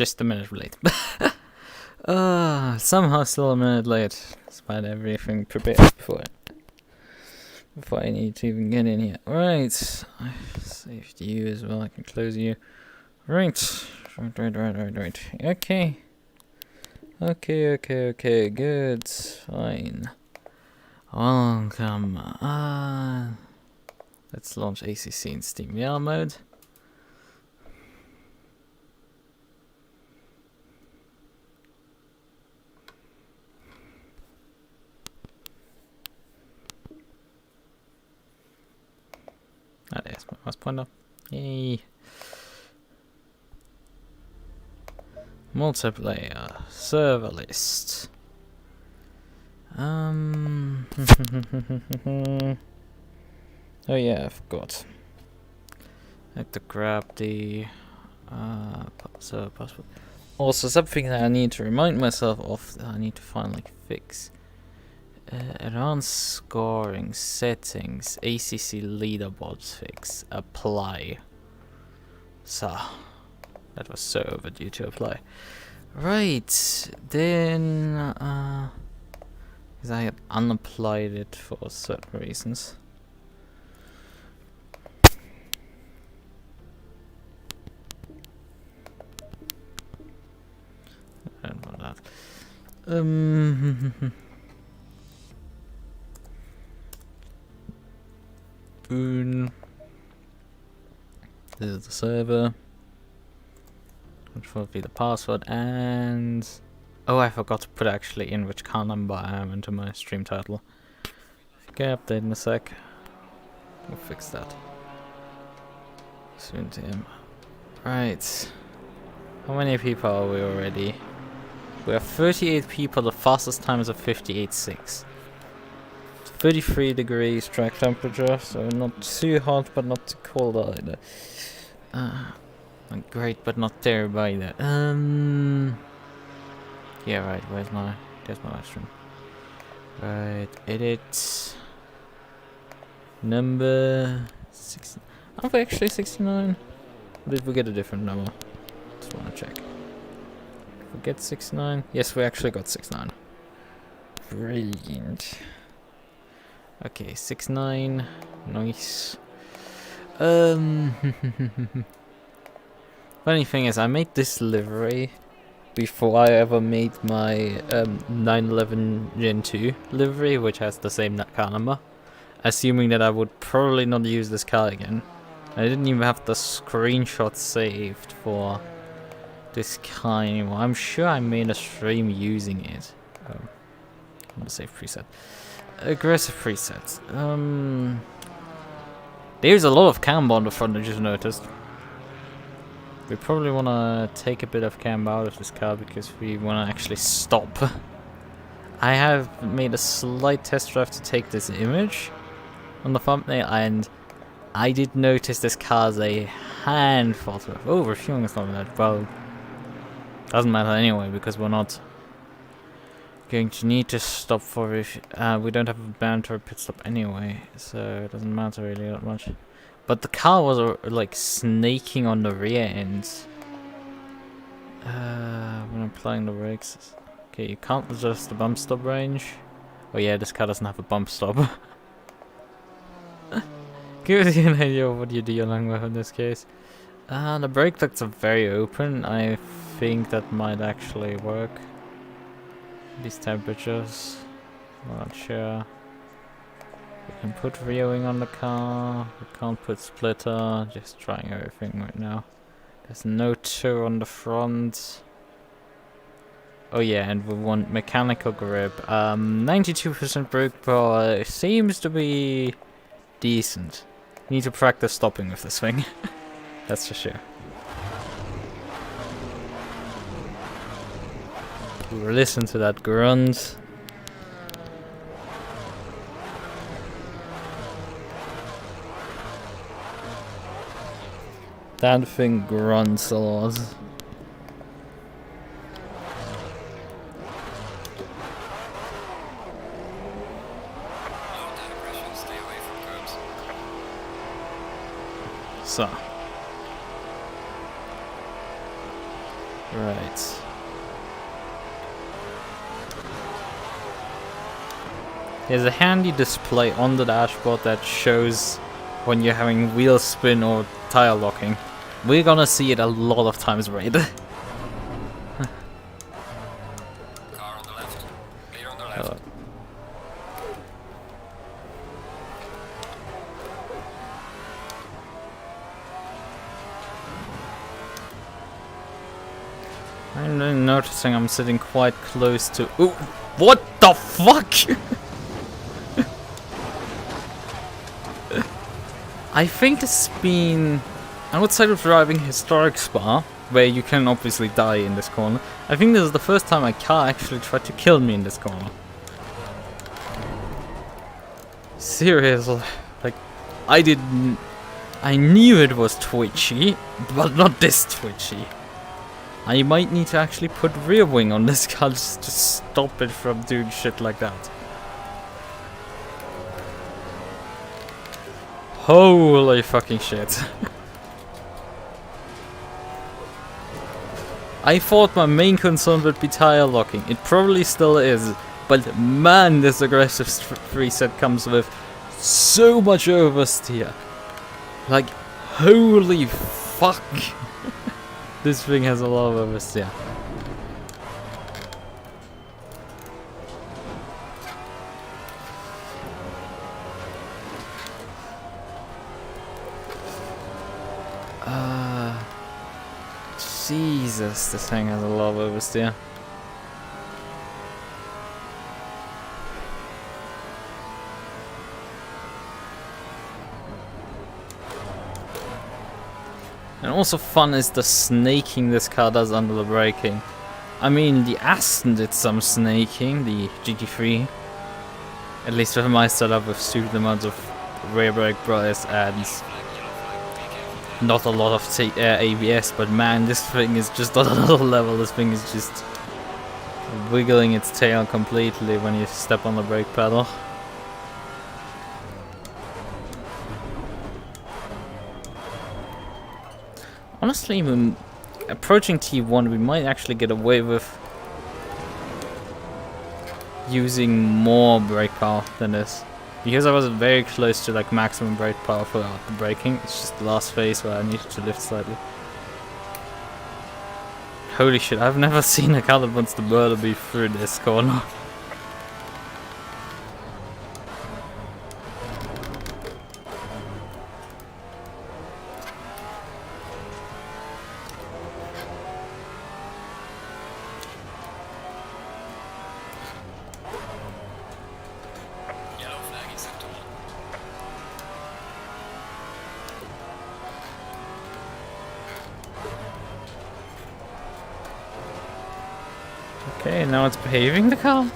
just a minute late. Somehow still a minute late, despite everything prepared before I need to even get in here. Right, I've saved you as well. I can close you. Right. Okay. Okay. Good. Fine. Oh, come on. Let's launch ACC in Steam VR mode. Ah, there's my mouse pointer. Yay. Multiplayer. Server list. Oh yeah, I forgot. I have to grab the server password. Also, something that I need to remind myself of that I need to finally fix. Advanced scoring settings, ACC leaderboard fix, apply. So, that was so overdue to apply. Right, then, because I had unapplied it for certain reasons. I don't know that. Boon. This is the server. Which will be the password, and oh, I forgot to put actually in which car number I am into my stream title. Okay, update in a sec. We'll fix that soon to him. Right. How many people are we already? We have 38 people. The fastest time is a 58.6. 33 degrees track temperature, so not too hot but not too cold either. Not great but not terrible either. Yeah, right, there's my live stream. Right, edit. Number 60. Aren't we actually 69? Or did we get a different number? Just wanna check. Did we get 69? Yes, we actually got 69. Brilliant. Okay, 69. Nice. Funny thing is, I made this livery before I ever made my 911 Gen 2 livery, which has the same car number, assuming that I would probably not use this car again. I didn't even have the screenshot saved for this car anymore. I'm sure I made a stream using it. I'm gonna save preset. Aggressive presets. There's a lot of camber on the front, I just noticed. We probably want to take a bit of camber out of this car because we want to actually stop. I have made a slight test drive to take this image on the thumbnail, and I did notice this car's a handful of... Oh, refueling is not that well. Doesn't matter anyway because we're not going to need to stop for we don't have a mandatory pit stop anyway, so it doesn't matter really that much. But the car was like snaking on the rear ends when applying the brakes. Okay, you can't adjust the bump stop range. Oh yeah, this car doesn't have a bump stop. Give you an idea of what you're dealing with in this case. The brake ducts are very open. I think that might actually work. These temperatures, I'm not sure. We can put rearwing on the car, we can't put splitter, just trying everything right now. There's no tow on the front. Oh yeah, and we want mechanical grip. 92% brake power seems to be decent. Need to practice stopping with this thing. That's for sure. Listen to that grunt. That thing grunts a lot. So. Right. There's a handy display on the dashboard that shows when you're having wheel spin or tire locking. We're gonna see it a lot of times, right? Car on the left. Clear on the left. I'm noticing I'm sitting quite close to. Ooh, what the fuck? I think it's been outside of driving historic Spa, where you can obviously die in this corner. I think this is the first time a car actually tried to kill me in this corner. Seriously, like I knew it was twitchy, but not this twitchy. I might need to actually put rear wing on this car just to stop it from doing shit like that. Holy fucking shit. I thought my main concern would be tire locking. It probably still is. But man, this aggressive reset comes with so much oversteer. Like, holy fuck. This thing has a lot of oversteer. Jesus, this thing has a lot of oversteer. And also fun is the snaking this car does under the braking. I mean, the Aston did some snaking, the GT3. At least with my setup with stupid amounts of rear brake bias and not a lot of ABS, but man, this thing is just on another level. This thing is just wiggling its tail completely when you step on the brake pedal. Honestly, when approaching T1, we might actually get away with using more brake power than this. Because I was very close to like maximum brake power for the braking. It's just the last phase where I needed to lift slightly. Holy shit, I've never seen a car that wants to murder me through this corner. Okay, now it's behaving the car.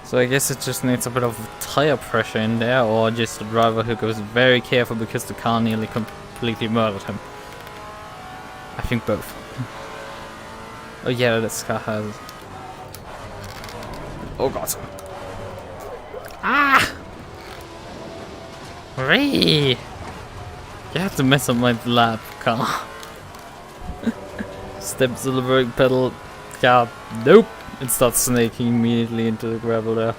So I guess it just needs a bit of tire pressure in there, or just a driver who goes very careful because the car nearly completely murdered him. I think both. Oh yeah, this car has... Oh god. Ah! Hooray! You have to mess up my lap car. Steps on the brake pedal. Yeah, nope. It starts snaking immediately into the gravel there.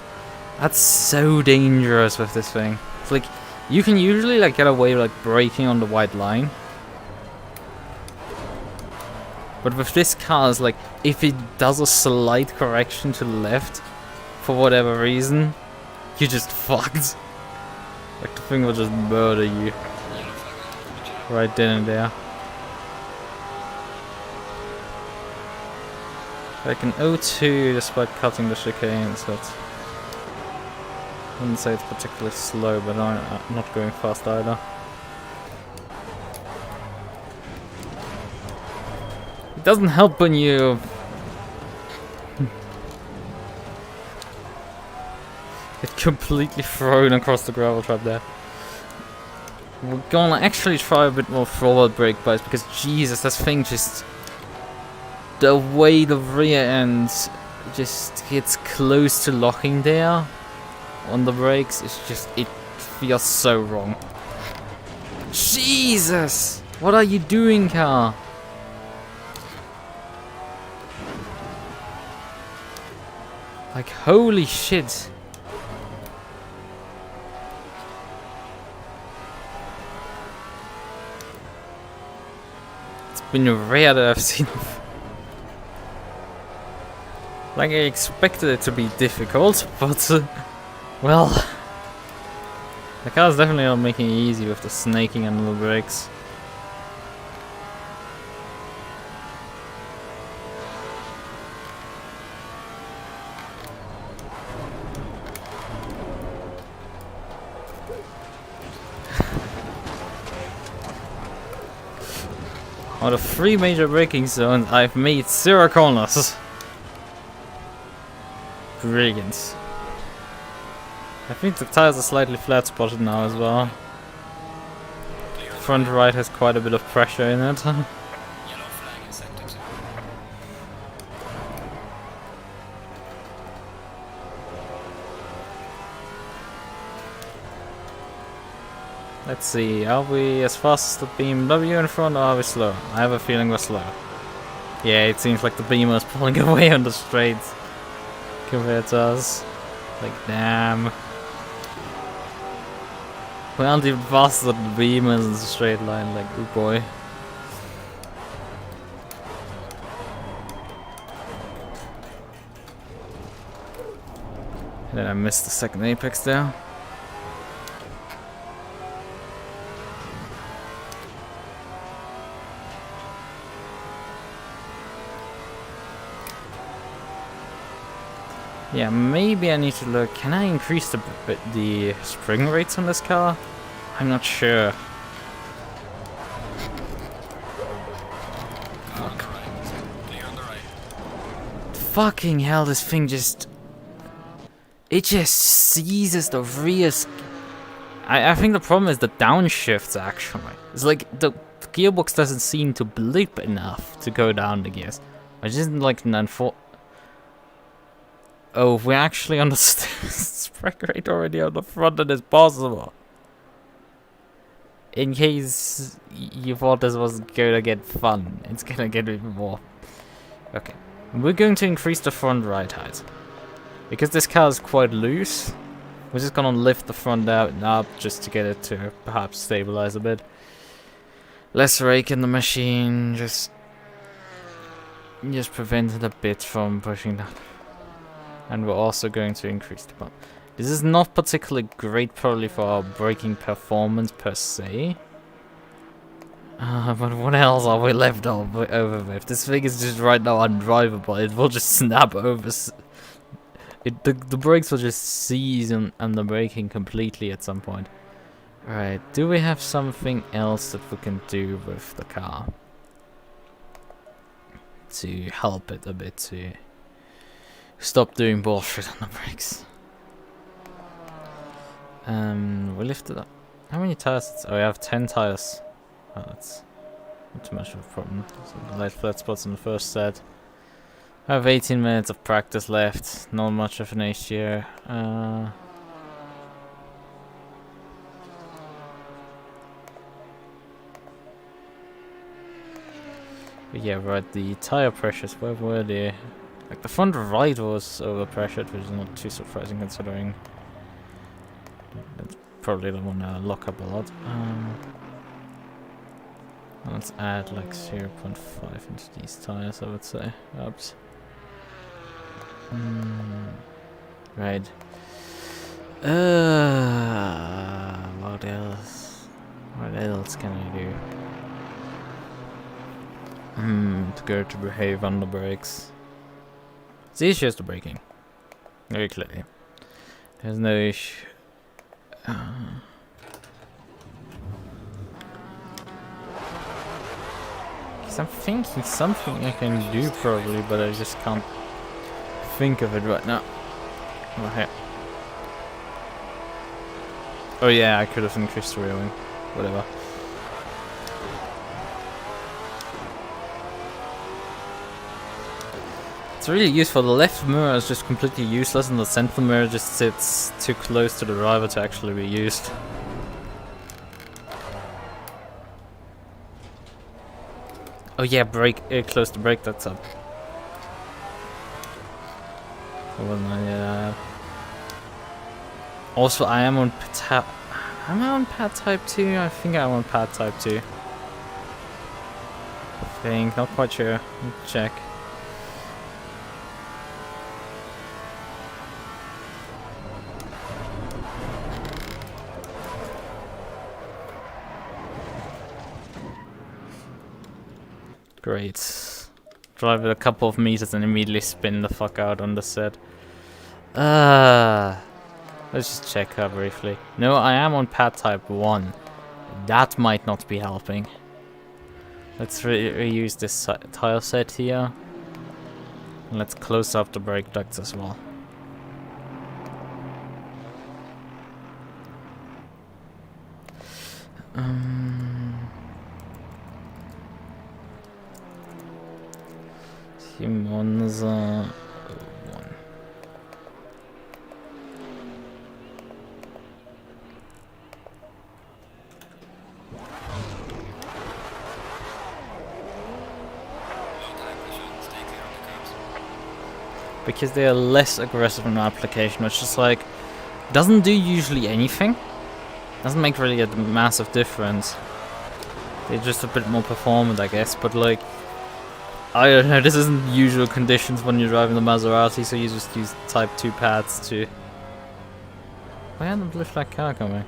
That's so dangerous with this thing. It's like, you can usually like get away with like braking on the white line. But with this car, it's like, if it does a slight correction to the left, for whatever reason, you're just fucked. Like the thing will just murder you. Right then and there. Like an 0.2 despite cutting the chicane, so it's... I wouldn't say it's particularly slow, but I'm not going fast either. It doesn't help when you... get completely thrown across the gravel trap there. We're gonna actually try a bit more forward brake bias, because Jesus, this thing just... The way the rear end just gets close to locking there on the brakes, it's just, it feels so wrong. Jesus! What are you doing, car? Like, holy shit. It's been rare that I've seen. Like, I expected it to be difficult, but well, the car's definitely not making it easy with the snaking and the brakes. Out of 3 major braking zones, I've made 0 corners. Brilliant. I think the tires are slightly flat spotted now as well. Front right has quite a bit of pressure in it. Yellow flag in sector 2. Let's see, are we as fast as the BMW in front or are we slow? I have a feeling we're slow. Yeah, it seems like the Beamer is pulling away on the straights compared to us. Like, damn. We aren't even faster than the Beamers in the straight line, like, good boy. And then I missed the second apex there. Yeah, maybe I need to look. Can I increase the spring rates on this car? I'm not sure. Car on the right. Clear on the right. Fucking hell, this thing just... It just seizes the rears. I think the problem is the downshifts, actually. It's like the gearbox doesn't seem to blip enough to go down the gears. Which isn't like an Oh, we're actually on the spring rate already on the front that is possible. In case you thought this was gonna get fun, it's gonna get even more. Okay, we're going to increase the front right height. Because this car is quite loose, we're just gonna lift the front out and up just to get it to perhaps stabilize a bit. Less rake in the machine, just prevent it a bit from pushing down. And we're also going to increase the bump. This is not particularly great probably for our braking performance per se. But what else are we left over with? This thing is just right now undrivable. It will just snap over. The brakes will just seize on the braking completely at some point. Alright, do we have something else that we can do with the car? To help it a bit to... Stop doing bullshit on the brakes. We lifted up. How many tires? Oh, we have 10 tires. Oh, that's not too much of a problem. So light flat spots in the first set. I have 18 minutes of practice left. Not much of an HGR. But yeah, right. The tire pressures. Where were they? Like the front right was overpressured, which is not too surprising considering that's probably the one lock up a lot. Let's add like 0.5 into these tires, I would say. Oops. Right. What else? What else can I do? To go to behave on the brakes. The issue is the braking. Very clearly. There's no issue. I'm thinking something I can do probably, but I just can't think of it right now. Okay. Oh yeah, I could have increased the railing. Whatever. It's really useful. The left mirror is just completely useless and the center mirror just sits too close to the driver to actually be used. Oh yeah, brake, close to brake, that's up. wasn't I? Yeah. Also, I am on am I on pad type 2? I think I'm on pad type 2. I think, not quite sure. Let's check. Great. Drive it a couple of meters and immediately spin the fuck out on the set. Let's just check her briefly. No, I am on pad type 1. That might not be helping. Let's reuse this tile set here. And let's close up the brake ducts as well. Monza 1. Because they are less aggressive in application, which is like doesn't do usually anything. Doesn't make really a massive difference. They're just a bit more performant, I guess, but like I don't know, this isn't usual conditions when you're driving the Maserati, so you just use type 2 pads to... Where the blue flag car coming?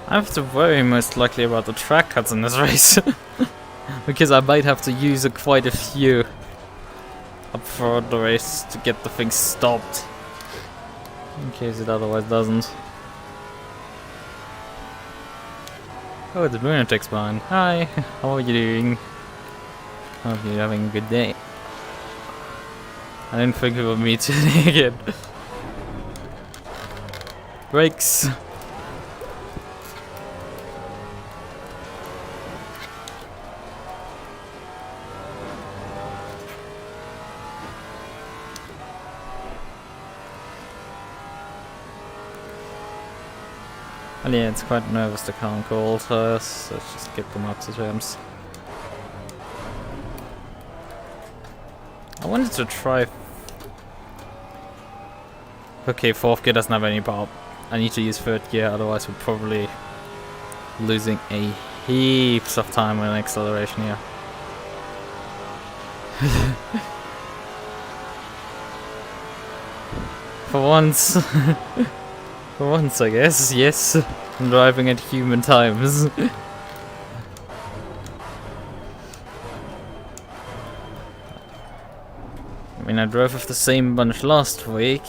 I have to worry most likely about the track cuts in this race. Because I might have to use quite a few up for the race to get the thing stopped. In case it otherwise doesn't. Oh, it's Boon-enza behind. Hi, how are you doing? Hope you're having a good day. I didn't think it would me today again. Brakes. And yeah, it's quite nervous to can't call us, so let's just get them up to terms. I wanted to try... Okay, fourth gear doesn't have any power. I need to use third gear, otherwise we're probably losing a heaps of time on acceleration here. For once. For once, I guess, yes. I'm driving at human times. I mean, I drove with the same bunch last week,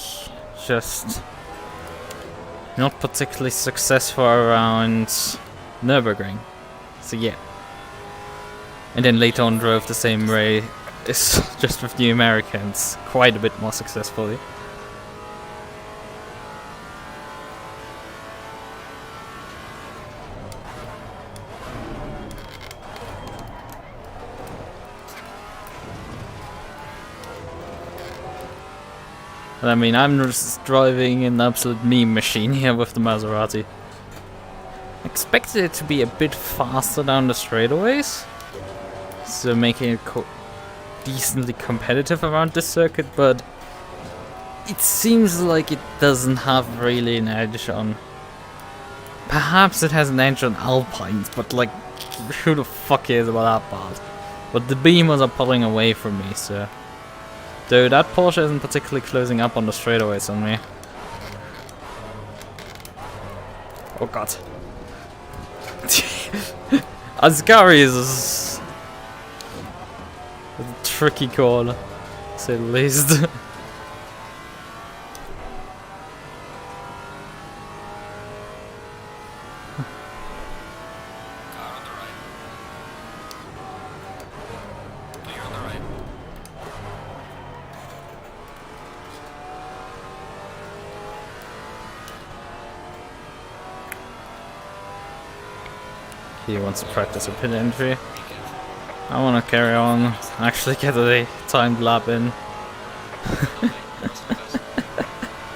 just not particularly successful around Nürburgring. So yeah. And then later on drove the same race, just with the Americans, quite a bit more successfully. But I mean, I'm just driving an absolute meme machine here with the Maserati. Expected it to be a bit faster down the straightaways, so making it decently competitive around this circuit, but it seems like it doesn't have really an edge on... Perhaps it has an edge on Alpines, but like, who the fuck cares about that part? But the Beamers are pulling away from me, so... Though that Porsche isn't particularly closing up on the straightaways on me. Oh god. Ascari is a tricky call, to say the least. He wants to practice a pit entry. I want to carry on, actually get a timed lap in.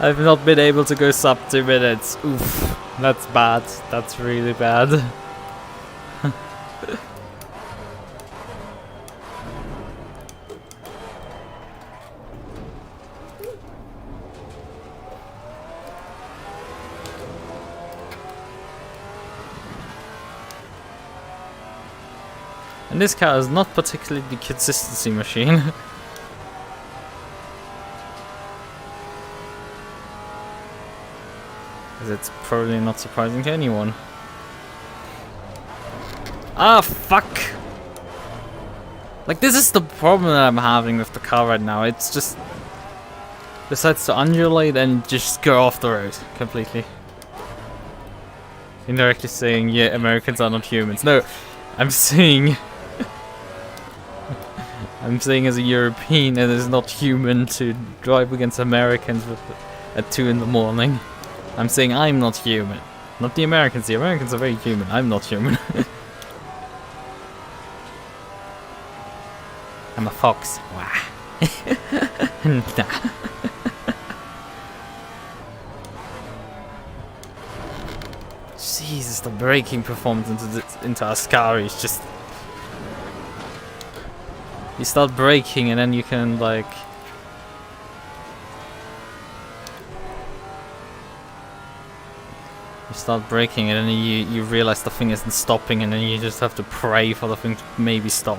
I've not been able to go sub 2 minutes. Oof, that's bad. That's really bad. And this car is not particularly the consistency machine. Because it's probably not surprising to anyone. Ah, fuck! Like, this is the problem that I'm having with the car right now. It's just decides to undulate and just go off the road completely. Indirectly saying, yeah, Americans are not humans. No, I'm saying... I'm saying as a European it is not human to drive against Americans at 2 in the morning. I'm saying I'm not human. Not the Americans. The Americans are very human. I'm not human. I'm a fox. Wah. Nah. Jesus, the braking performance into Ascari is just... You start braking and then you can like... You start braking and then you realize the thing isn't stopping and then you just have to pray for the thing to maybe stop.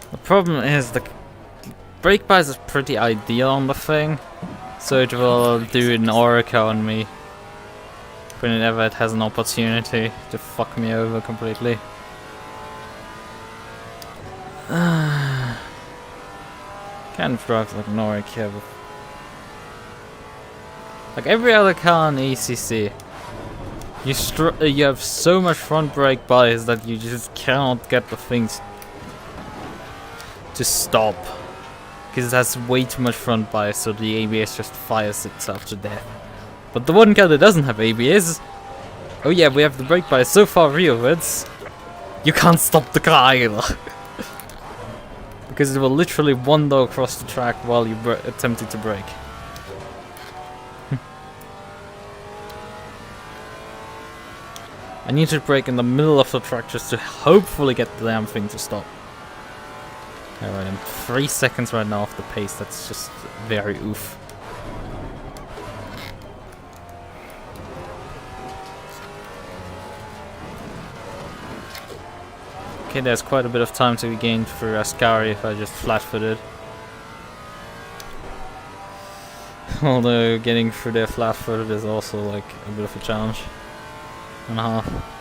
The problem is the brake bias is pretty ideal on the thing, so it will do an Orica on me whenever it has an opportunity to fuck me over completely. Can't drive like an Orica, but like every other car in ACC, you have so much front brake bias that you just cannot get the things to stop, because it has way too much front bias, so the ABS just fires itself to death. But the one car that doesn't have ABS, oh yeah, we have the brake bias so far rearwards, you can't stop the car either. Because it will literally wander across the track while you're attempting to brake. I need to brake in the middle of the track just to hopefully get the damn thing to stop. Alright, I'm 3 seconds right now off the pace, that's just very oof. Okay, there's quite a bit of time to be gained for Ascari if I just flat-footed. Although getting through there flat-footed is also like a bit of a challenge and a half.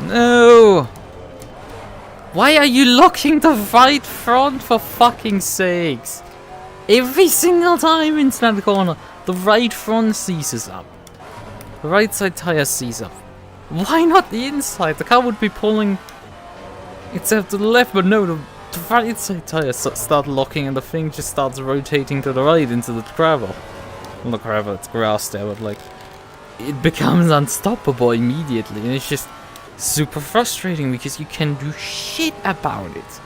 No! Why are you locking the right front, for fucking sakes? Every single time into that corner, the right front seizes up. The right side tire seizes up. Why not the inside? The car would be pulling itself to the left, but no, the right inside tires start locking and the thing just starts rotating to the right into the gravel. Well, not gravel, it's grass there, but like, it becomes unstoppable immediately, and it's just super frustrating because you can do shit about it.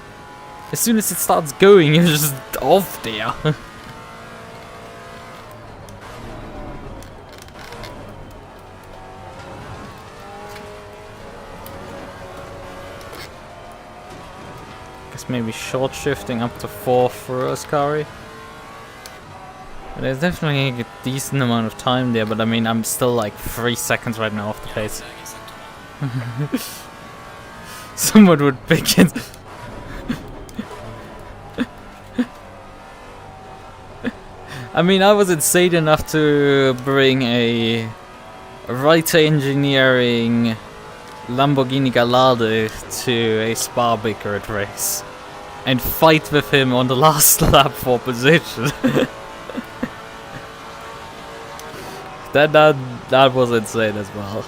As soon as it starts going, you're just off there. Guess maybe short shifting up to 4 for us, Kari. There's definitely a decent amount of time there, but I mean, I'm still like 3 seconds right now off the pace. Someone would pick it. I mean, I was insane enough to bring a writer engineering Lamborghini Gallardo to a Spa Bickert race and fight with him on the last lap for position. That was insane as well.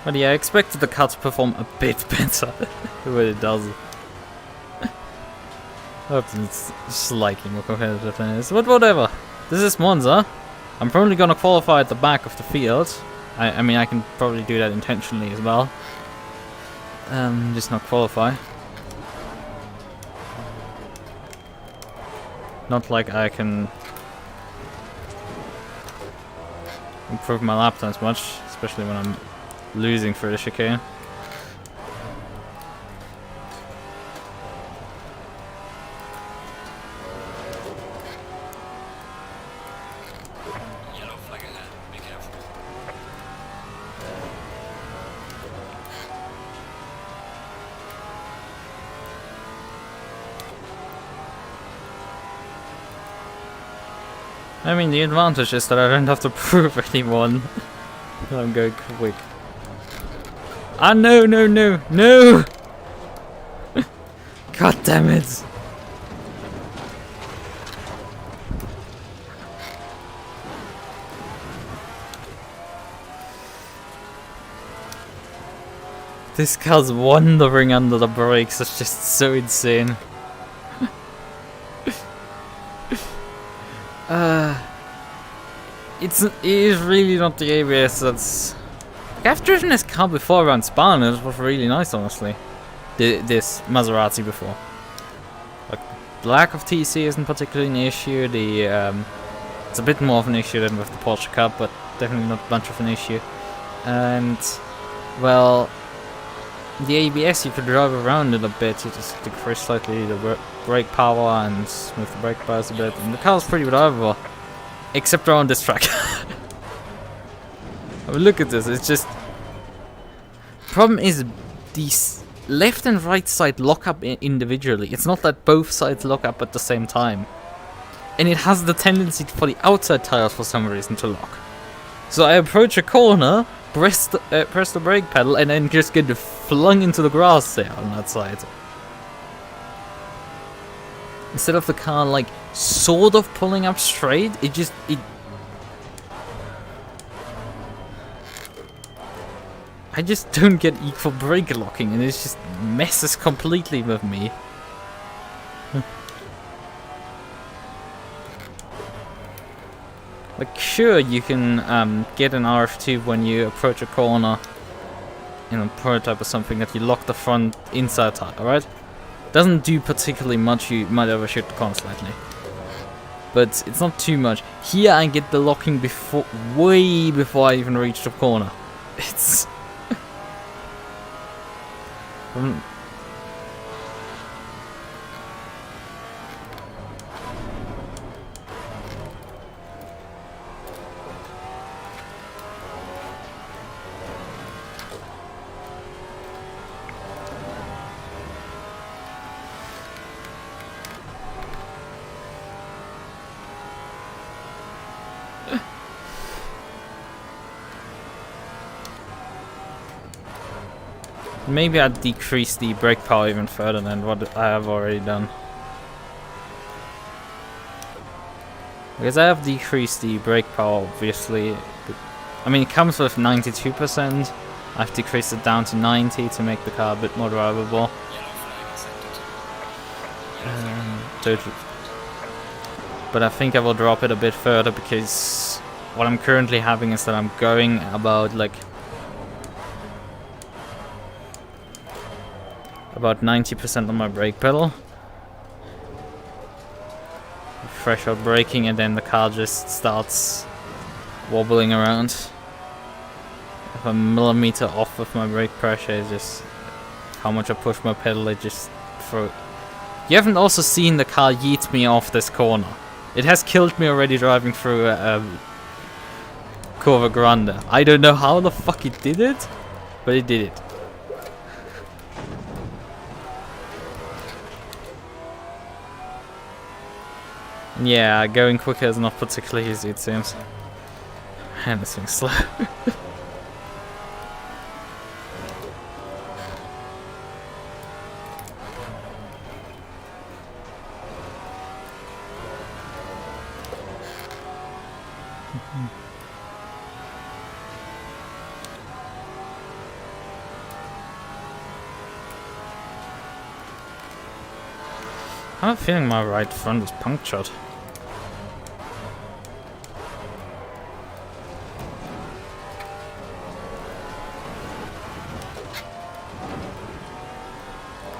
But yeah, I expected the car to perform a bit better, but it doesn't. Hope it's slightly more competitive than it is, but whatever. This is Monza. I'm probably gonna qualify at the back of the field. I mean, I can probably do that intentionally as well. Just not qualify. Not like I can improve my lap times much, especially when I'm losing for the chicane. Yellow flag ahead. Be careful. I mean, the advantage is that I don't have to prove anyone. I'm going quick. Ah, no, no, no, no! God damn it! This car's wandering under the brakes, it's just so insane. It is really not the ABS that's... Like, I've driven this car before around Spa and it was really nice, honestly. This Maserati before. Like, the lack of TC isn't particularly an issue, it's a bit more of an issue than with the Porsche Cup, but definitely not much of an issue. And, well, the ABS you could drive around it a bit, you just decrease slightly the brake power and smooth the brake bias a bit, and the car's pretty drivable. Except around this track. I mean, look at this, it's just... Problem is, these left and right side lock up individually. It's not that both sides lock up at the same time. And it has the tendency for the outside tires for some reason to lock. So I approach a corner, press the brake pedal, and then just get flung into the grass there on that side. Instead of the car like sort of pulling up straight, I just don't get equal brake locking, and it just messes completely with me. Like, sure, you can get an RF2 when you approach a corner in a prototype or something that you lock the front inside tire, right? Doesn't do particularly much, you might overshoot the corner slightly. But it's not too much. Here I get the locking way before I even reach the corner. It's... Maybe I'd decrease the brake power even further than what I have already done. Because I have decreased the brake power, obviously. I mean, it comes with 92%. I've decreased it down to 90 to make the car a bit more drivable. But I think I will drop it a bit further because what I'm currently having is that I'm going about like about 90% on my brake pedal. Threshold braking, and then the car just starts wobbling around. If I'm a millimeter off with my brake pressure, it's just how much I push my pedal, it just throw. You haven't also seen the car yeet me off this corner. It has killed me already driving through Curva Grande. I don't know how the fuck it did it, but it did it. Yeah, going quicker is not particularly easy, it seems. And this thing's slow. I have a feeling my right front is punctured.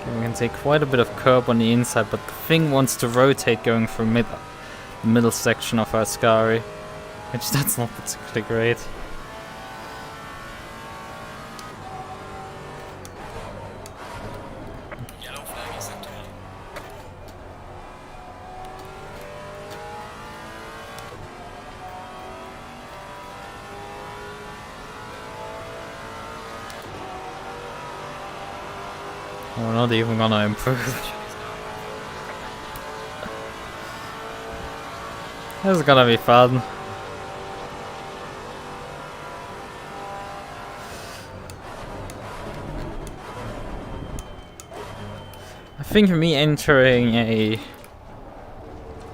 Okay, we can take quite a bit of curb on the inside, but the thing wants to rotate going through the middle section of our Ascari, which that's not particularly great. We're not even gonna improve. This is gonna be fun. I think me entering a...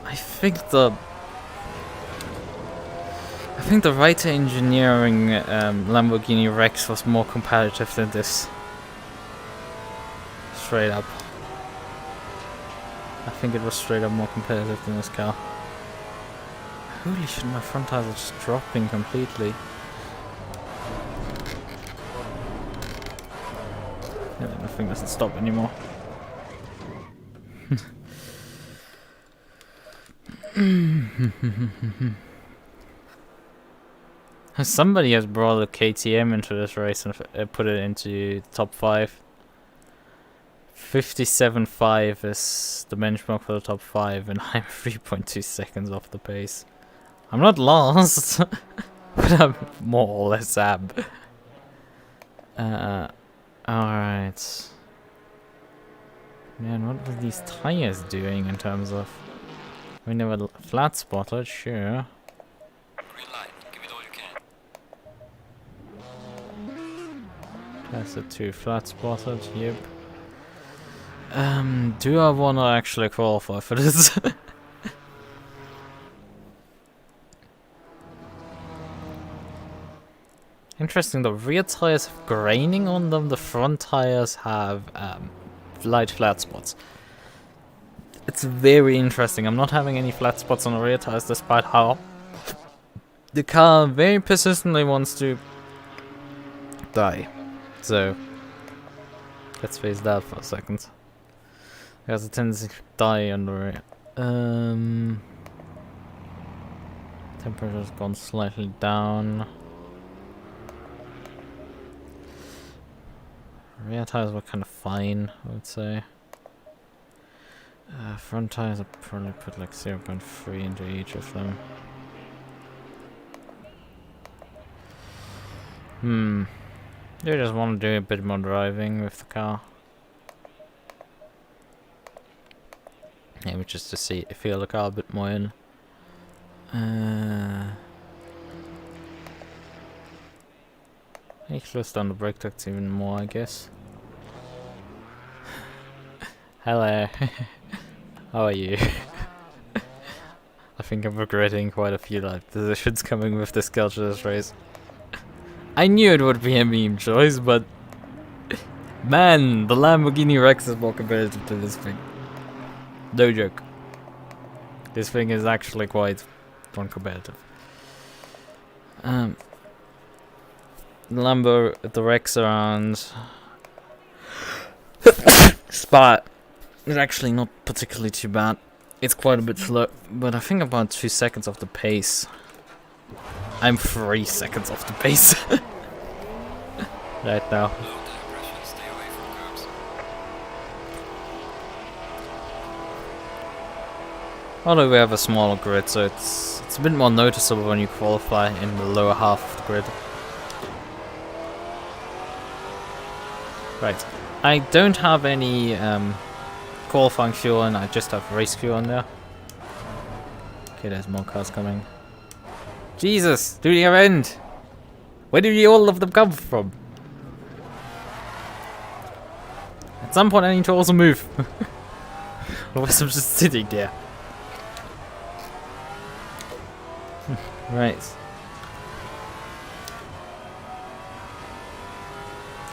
I think the Writer Engineering Lamborghini Rex was more competitive than this. Straight up. I think it was straight up more competitive than this car. Holy shit, my front tires are just dropping completely. Yeah, the thing doesn't stop anymore. Somebody has brought a KTM into this race and put it into the top 5. 57.5 is the benchmark for the top 5, and I'm 3.2 seconds off the pace. I'm not lost, but I'm more or less ab. Alright. Man, what are these tires doing in terms of... I mean, they were flat spotted, sure. Green light, give it all you can. Tested 2 flat spotted, yep. Do I want to actually qualify for this? Interesting, the rear tires have graining on them, the front tires have light flat spots. It's very interesting. I'm not having any flat spots on the rear tires despite how the car very persistently wants to die. So, let's face that for a second. It has a tendency to die on the rear. Temperature's gone slightly down. Rear tires were kind of fine, I would say. Front tires, I'll probably put like 0.3 into each of them. You just want to do a bit more driving with the car. Maybe just to feel the car a bit more in. He closed down the brake ducts even more, I guess. Hello. How are you? I think I'm regretting quite a few life decisions coming with this cultureless race. I knew it would be a meme choice, but man, the Lamborghini Rex is more competitive to this thing. No joke. This thing is actually quite non-competitive. The Lambo, the Rex around Spa is actually not particularly too bad. It's quite a bit slow, but I think about 2 seconds off the pace. I'm 3 seconds off the pace right now. Although we have a smaller grid, so it's a bit more noticeable when you qualify in the lower half of the grid. Right, I don't have any qualifying fuel and I just have race fuel in there. Okay, there's more cars coming. Jesus, to the end! Where did all of them come from? At some point I need to also move. Otherwise I'm just sitting there. Right.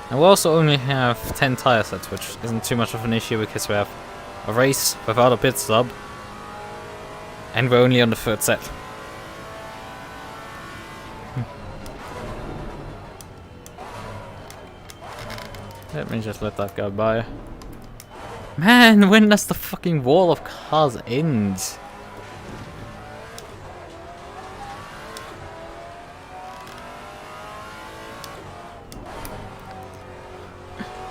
And we also only have 10 tire sets, which isn't too much of an issue because we have a race without a pit stop. And we're only on the 3rd set. Let me just let that go by. Man, when does the fucking wall of cars end?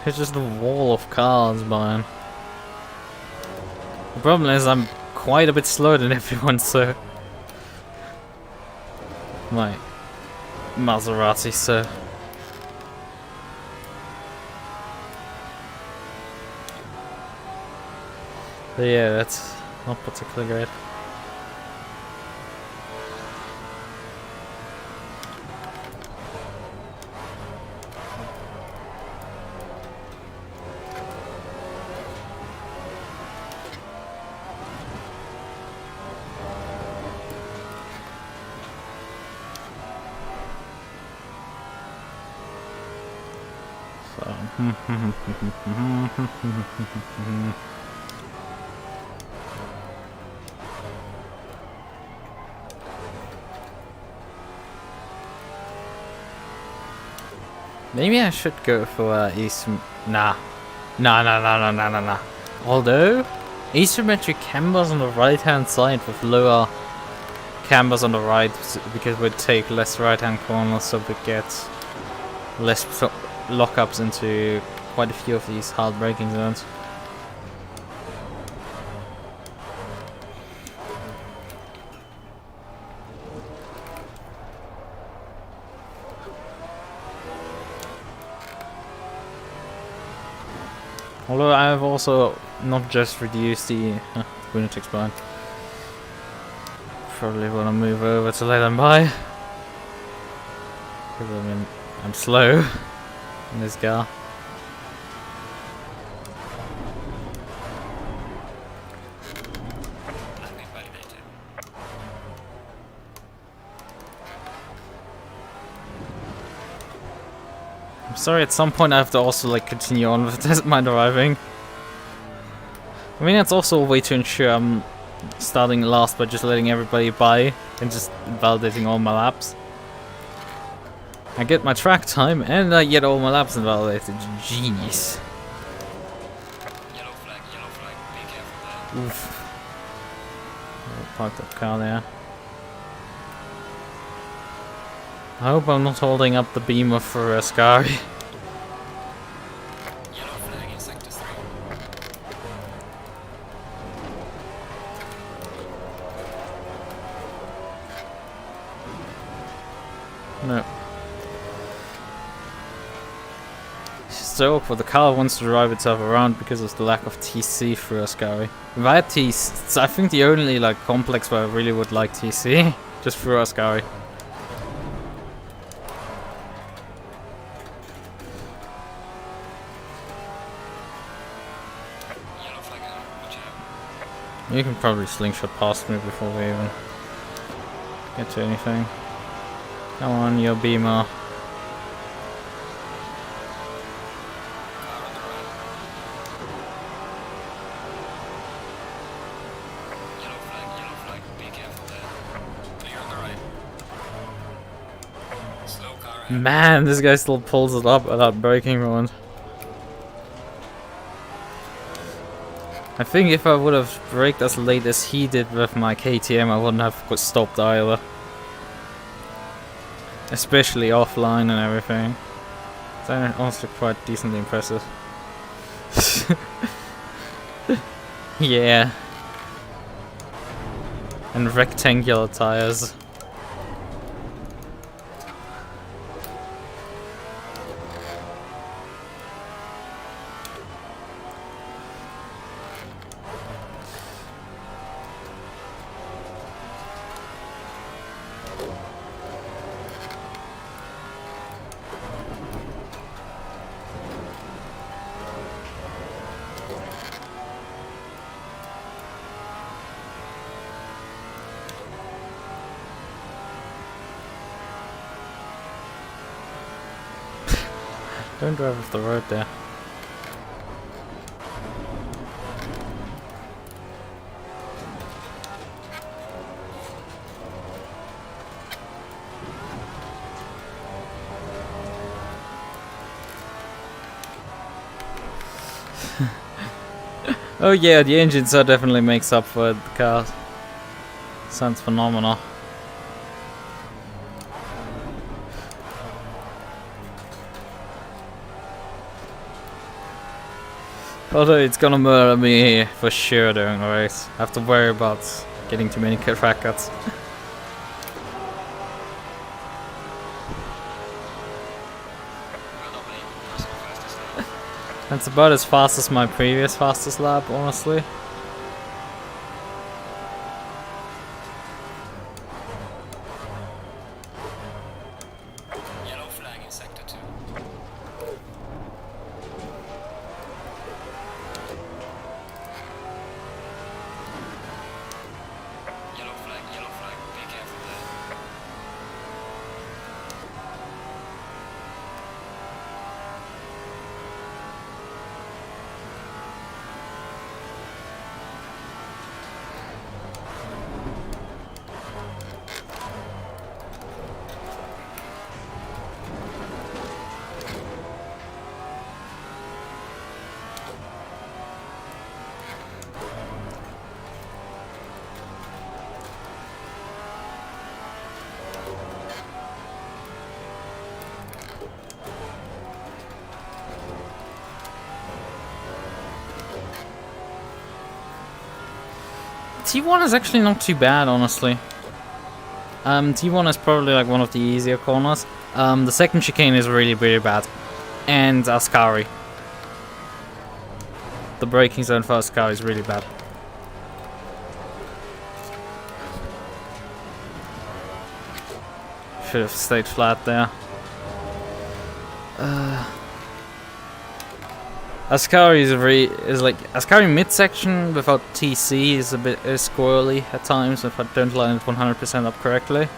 It's just a wall of cars, man. The problem is I'm quite a bit slower than everyone, so... My Maserati, so... But yeah, that's not particularly great. Maybe I should go for Nah. Although, asymmetric cambers on the right hand side with lower cambers on the right, because we take less right hand corners, so we get less lockups into quite a few of these hard braking zones. Although I have also not just reduced the lunatic spine. Probably want to move over to let them by. Because I mean, I'm slow in this car. I'm sorry, at some point I have to also like continue on with this, my driving. I mean, that's also a way to ensure I'm starting last by just letting everybody by and just validating all my laps. I get my track time and I get all my laps invalidated. Genius. Yellow flag, be careful there. Oof. Parked up car there. I hope I'm not holding up the beamer for a Ferrari. Yellow flag in sector 3. No. It's so awkward. The car wants to drive itself around because of the lack of TC through Ascari. If I had TC, it's I think the only like complex where I really would like TC, just through Ascari. Yellow flag You can probably slingshot past me before we even get to anything. Come on, your beamer. Car on the right. Yellow flag, be careful there. Clear on the right. Slow car ahead. Man, this guy still pulls it up without braking ruined. I think if I would have braked as late as he did with my KTM, I wouldn't have stopped either. Especially offline and everything. That's also quite decently impressive. Yeah. And rectangular tires. Don't drive off the road there. Oh yeah, the engine so definitely makes up for the car. Sounds phenomenal. Although it's gonna murder me for sure during the race. I have to worry about getting too many track cuts. That's about as fast as my previous fastest lap, honestly. Yellow flag in sector 2. Yellow flag, be careful there. T1 is actually not too bad, honestly. T1 is probably like one of the easier corners. The second chicane is really, really bad. And Ascari. The braking zone for Ascari is really bad. Should have stayed flat there. Ascari is like Ascari midsection without TC is a bit squirrely at times if I don't line it 100% up correctly.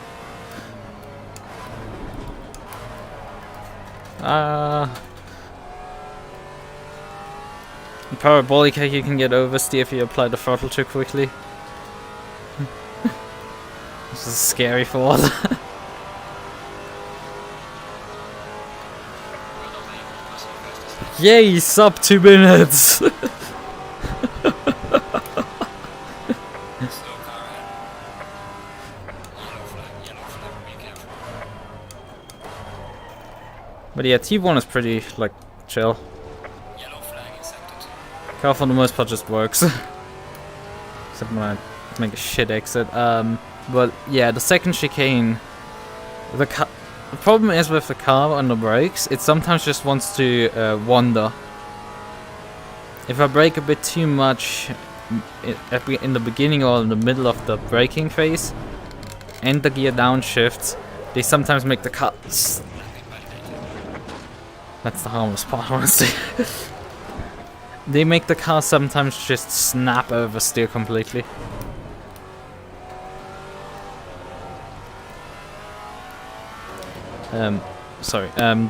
Parabolic you can get oversteer if you apply the throttle too quickly. This is scary for all. Yay, sub 2 minutes! Slow car ahead. Yellow flag, be careful. But yeah, T1 is pretty, like, chill. Yellow flag in sector 2. Car for the most part just works. Except when I make a shit exit. But yeah, the second chicane, the problem is with the car on the brakes, it sometimes just wants to wander. If I brake a bit too much in the beginning or in the middle of the braking phase, and the gear downshifts, they sometimes make the car... That's the harmless part, honestly. They make the car sometimes just snap oversteer completely.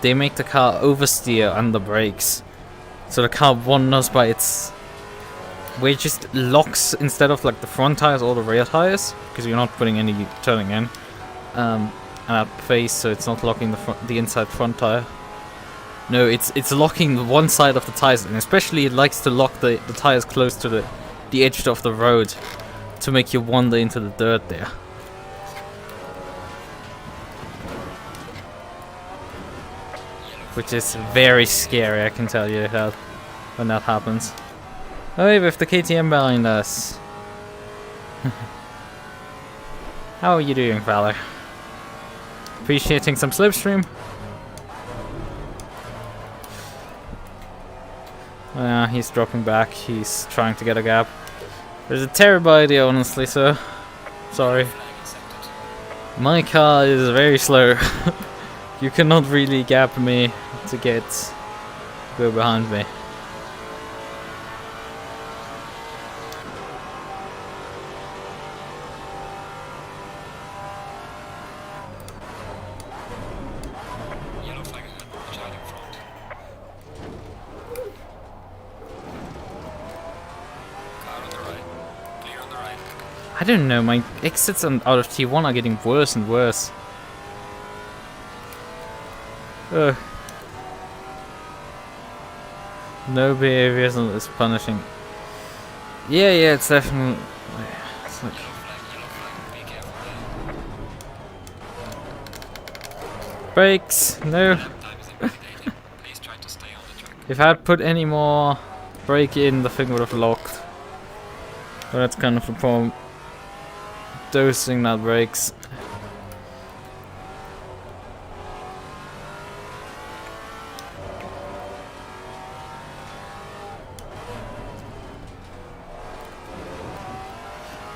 They make the car oversteer under brakes. So the car wanders by its... where it just locks instead of like the front tires or the rear tires, because you're not putting any turning in. And at face, so it's not locking the inside front tire. No, it's locking one side of the tires, and especially it likes to lock the tires close to the edge of the road to make you wander into the dirt there. Which is very scary, I can tell you that, when that happens. Oh, hey, with the KTM behind us. How are you doing, fella? Appreciating some slipstream? He's dropping back, he's trying to get a gap. There's a terrible idea, honestly, so... sorry. My car is very slow. You cannot really gap me to go behind me. Yellow flag ahead, child in front. Car on the right. Clear on the right. I don't know, my exits out of T1 are getting worse and worse. Ugh. No behavior is punishing. Yeah, it's definitely... it's like... Yellow flag, be careful there. Brakes! No! Time is invalidating. Please try to stay on the track. If I had put any more brake in, the thing would have locked. But that's kind of the problem. Dosing that brakes.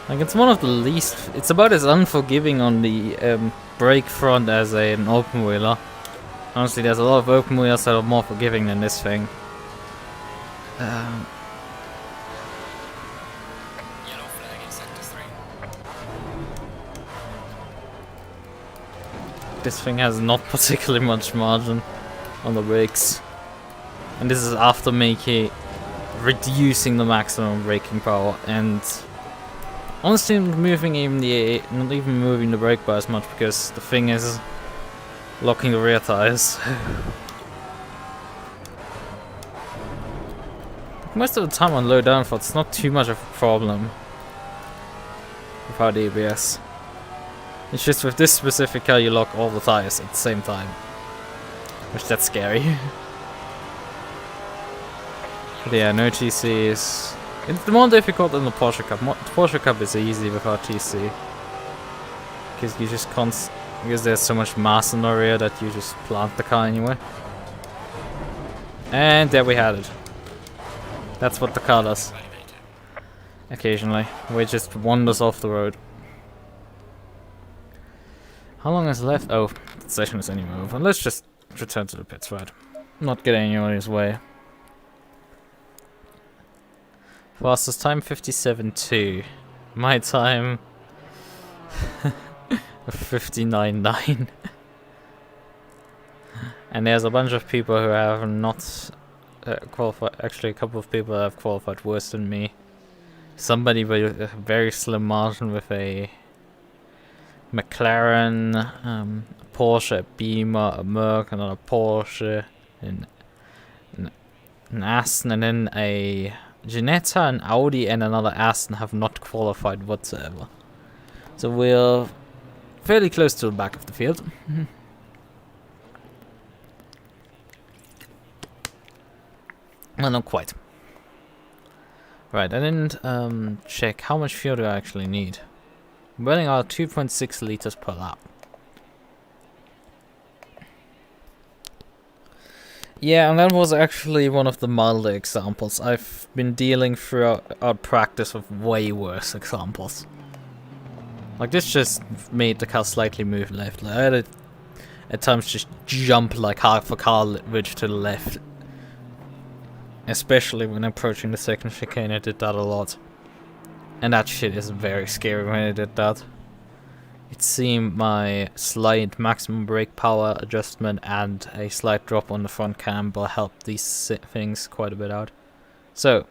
Like, it's one of the least... it's about as unforgiving on the brake front as an open wheeler. Honestly, there's a lot of open wheels that are more forgiving than this thing. Yellow flag in sector 3. This thing has not particularly much margin on the brakes. And this is after reducing the maximum braking power, and honestly not even moving the brake bar as much, because the thing is locking the rear tires. Most of the time on low downforce it's not too much of a problem without ABS. It's just with this specific car you lock all the tires at the same time, which that's scary. But yeah, no TCs. It's more difficult than the Porsche Cup. The Porsche Cup is easy without TC, because you just can't. Because there's so much mass in the rear that you just plant the car anyway. And there we had it. That's what the car does. Occasionally, where it just wanders off the road. How long is left? Oh, the session is anyway over. Let's just return to the pits, right? Not get anybody's way. Fastest time 57.2. My time 59.9. And there's a bunch of people who have not qualified. Actually, a couple of people have qualified worse than me. Somebody with a very slim margin with a McLaren, a Porsche, a Beamer, a Merc, another Porsche, an Aston, and then a Ginetta, an Audi, and another Aston have not qualified whatsoever. So we're fairly close to the back of the field. Well, not quite. Right, I didn't check how much fuel do I actually need. I'm burning out 2.6 liters per lap. Yeah, and that was actually one of the milder examples. I've been dealing throughout our practice with way worse examples. Like, this just made the car slightly move left. Like, I had it at times just jump like half a car width to the left. Especially when approaching the second chicane, I did that a lot. And that shit is very scary when I did that. It seemed my slight maximum brake power adjustment and a slight drop on the front camber helped these things quite a bit out. So,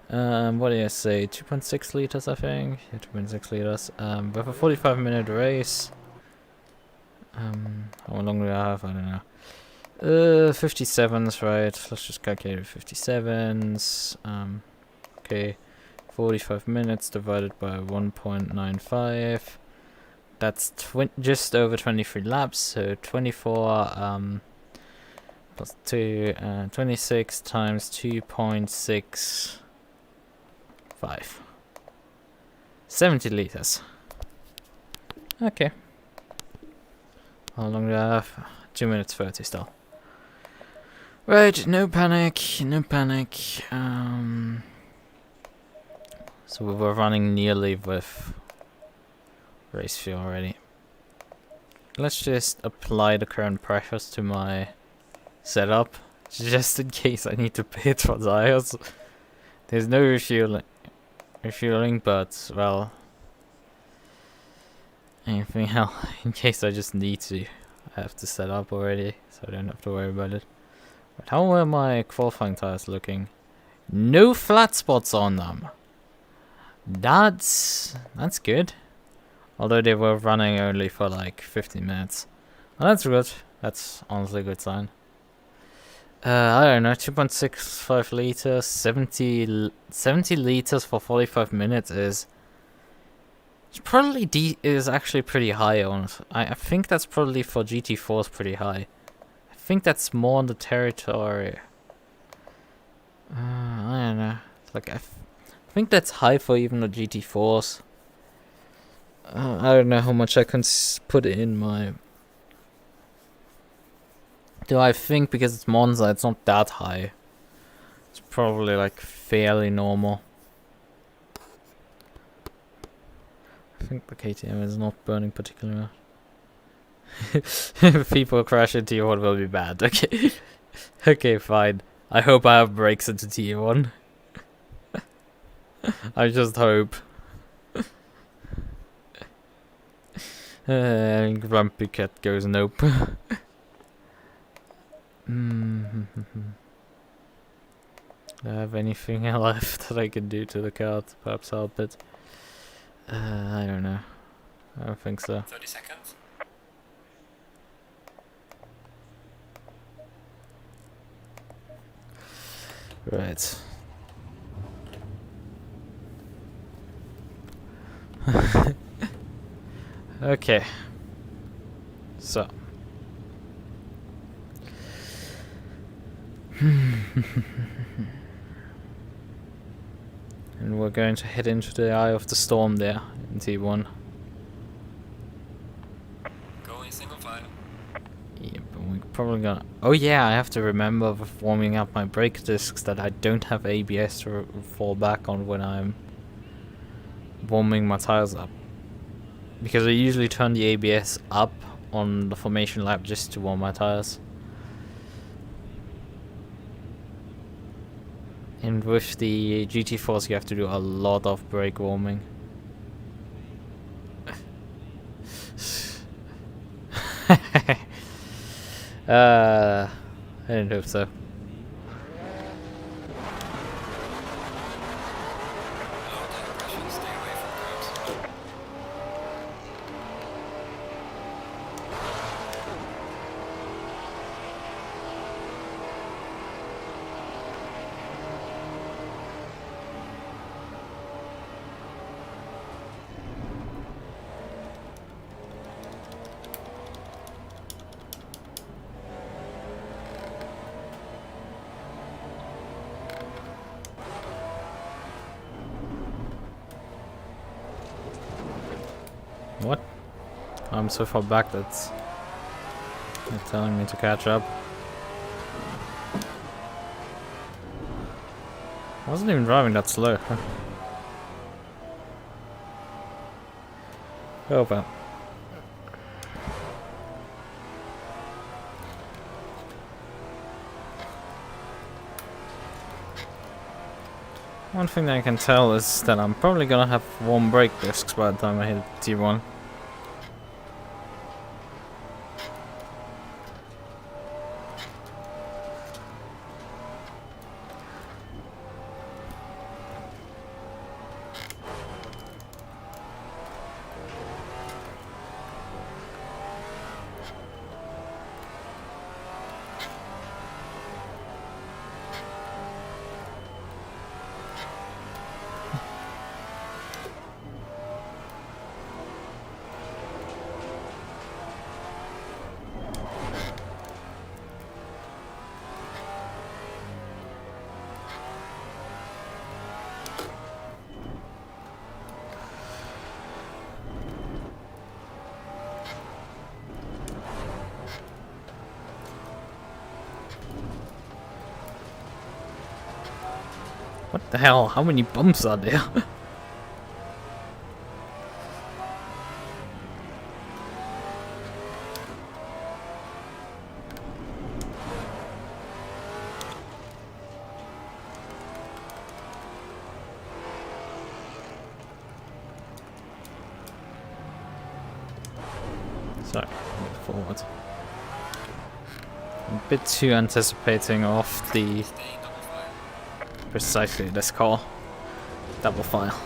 what do I say? 2.6 liters, I think. Yeah, 2.6 liters. With a 45-minute race. How long do I have? I don't know. 57s, right? Let's just calculate 57s. Okay, 45 minutes divided by 1.95. That's just over 23 laps. So 24 plus 2, 26 times 2.65. 70 liters. Okay. How long do I have? 2 minutes 30 still. Right, no panic, no panic. So we were running nearly with race fuel already. Let's just apply the current pressures to my setup, just in case I need to pit for tires. There's no refueling, but well, anything else in case I just need to. I have to set up already, so I don't have to worry about it. But how are my qualifying tires looking? No flat spots on them. That's good. Although they were running only for like 15 minutes. Well, that's good. That's honestly a good sign. I don't know, 2.65 liters, 70 liters for 45 minutes is probably is actually pretty high on. I think that's probably for GT4s pretty high. I think that's more on the territory. I don't know. Like I think that's high for even the GT4s. I don't know how much I can put in my. Do I think because it's Monza, it's not that high. It's probably like fairly normal. I think the KTM is not burning particularly. If people crash into T1 will be bad. Okay. Okay, fine. I hope I have brakes into T1. I just hope. And Grumpy Cat goes nope. Do I have anything left that I can do to the car to perhaps help it? I don't know. I don't think so. 30 seconds. Right. Okay. So. And we're going to head into the eye of the storm there in T1. Going single file. Yeah, but we're probably gonna. Oh yeah, I have to remember with warming up my brake discs that I don't have ABS to fall back on when I'm warming my tires up. Because I usually turn the ABS up on the formation lap just to warm my tires. And with the GT4s you have to do a lot of brake warming. I didn't hope so. Low tire pressure, stay away from curbs. What? I'm so far back that's they're telling me to catch up. I wasn't even driving that slow. Oh well. One thing that I can tell is that I'm probably gonna have warm brake discs by the time I hit T1. What the hell? How many bumps are there? So, move forward. I'm a bit too anticipating of the precisely this car. Double file.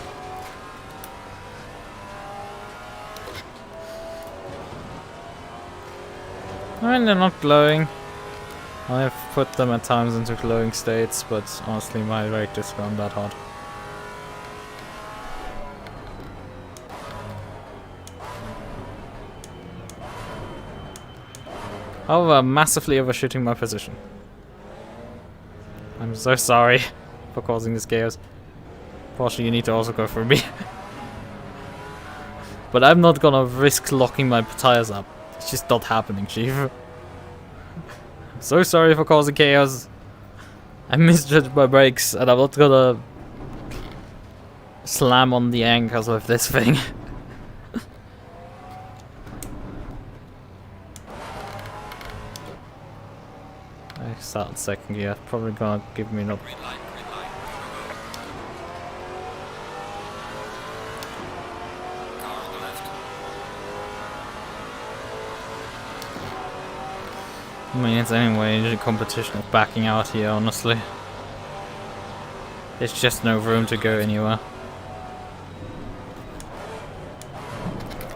I mean, they're not glowing. I've put them at times into glowing states, but honestly my rate is not that hot. However, I'm massively overshooting my position. I'm so sorry for causing this chaos. Partially, you need to also go for me. But I'm not gonna risk locking my tires up. It's just not happening, Chief. I'm so sorry for causing chaos. I misjudged my brakes, and I'm not gonna slam on the anchors with this thing. I start second gear, probably gonna give me another. Green light, green light. Car on the left. I mean, it's anyway a competition of backing out here, honestly. There's just no room to go anywhere.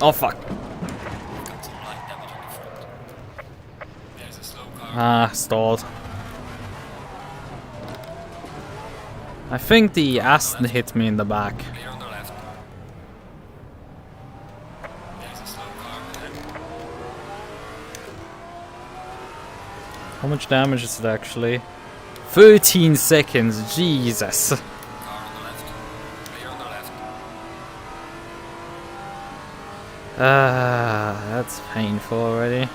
Oh fuck! Got some light damage on the front. There's a slow car. Ah, stalled. I think the Aston hit me in the back. Clear on the left. There's a slow car ahead. How much damage is it actually? 13 seconds, Jesus. Car on the left. Clear on the left. Ah, that's painful already.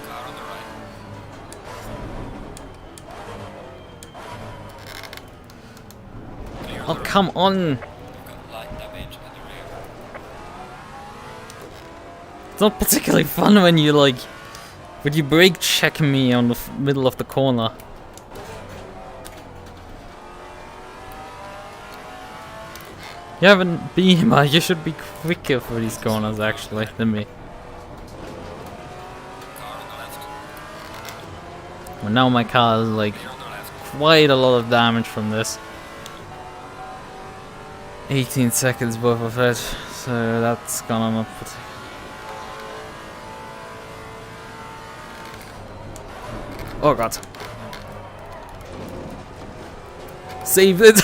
Car on the right. Clear on Oh, the come on! right. Got light damage at the rear. It's not particularly fun when you like... when you brake check me on the middle of the corner. You haven't been, but you should be quicker for these corners actually than me. Car on the left. Well, now my car is like Clear on the left. quite a lot of damage from this. 18 seconds worth of it, so that's gonna not put. Oh god. Saved it!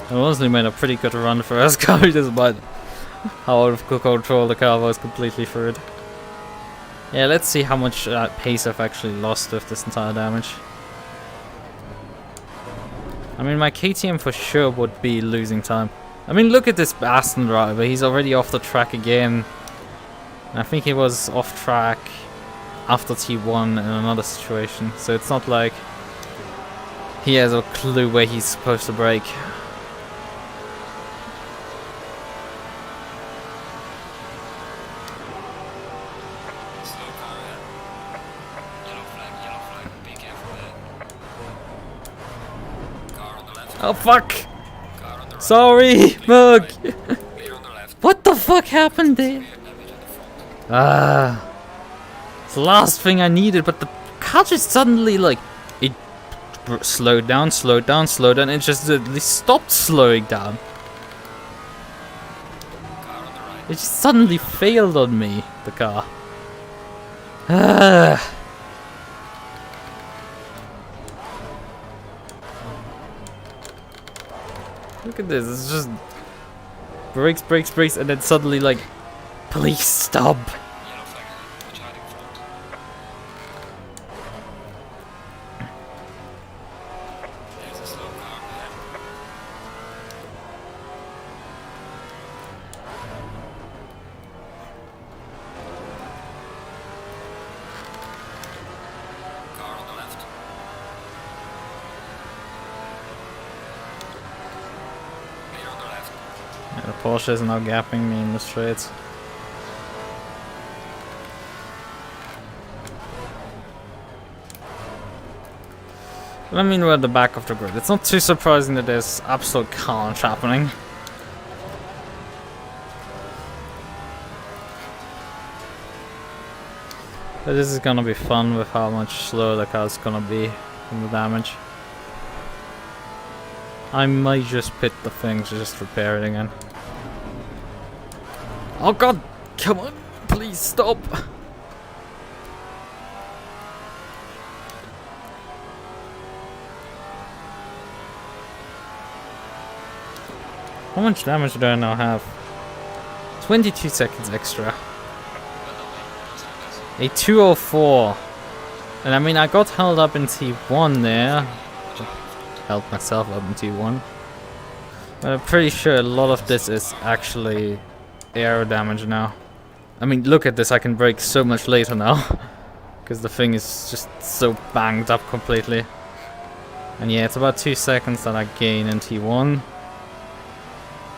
I honestly made a pretty good run for us car despite how out of control the car was completely through it. Yeah, let's see how much pace I've actually lost with this entire damage. I mean, my KTM for sure would be losing time. I mean, look at this Aston driver, he's already off the track again. I think he was off track after T1 in another situation, so it's not like he has a clue where he's supposed to brake. Slow car ahead. Yellow Oh fuck! Car on the right. Sorry, Clear on the MUQU! right. Clear on the left. What the fuck happened there? Clear damage in the front. Ah. It's the last thing I needed, but the car just suddenly, like, it slowed down, slowed down, slowed down, and just stopped slowing down. Car on the right. It just suddenly failed on me, the car. Ah. Look at this, it's just brakes, brakes, brakes, and then suddenly like, please stop. Yellow flag. Watch hiding front. There's a slow car behind. Car on the left. Clear on the left. Yeah, the Porsche is now gapping me in the straights. I mean, we're at the back of the grid. It's not too surprising that there's absolute carnage happening. But this is gonna be fun with how much slower the car's gonna be from the damage. I might just pit the thing to just repair it again. Oh god! Come on! Please stop! How much damage do I now have? 22 seconds extra. A 204. And I mean, I got held up in T1 there. Held myself up in T1. But I'm pretty sure a lot of this is actually aero damage now. I mean, look at this, I can brake so much later now. Because the thing is just so banged up completely. And yeah, it's about 2 seconds that I gain in T1.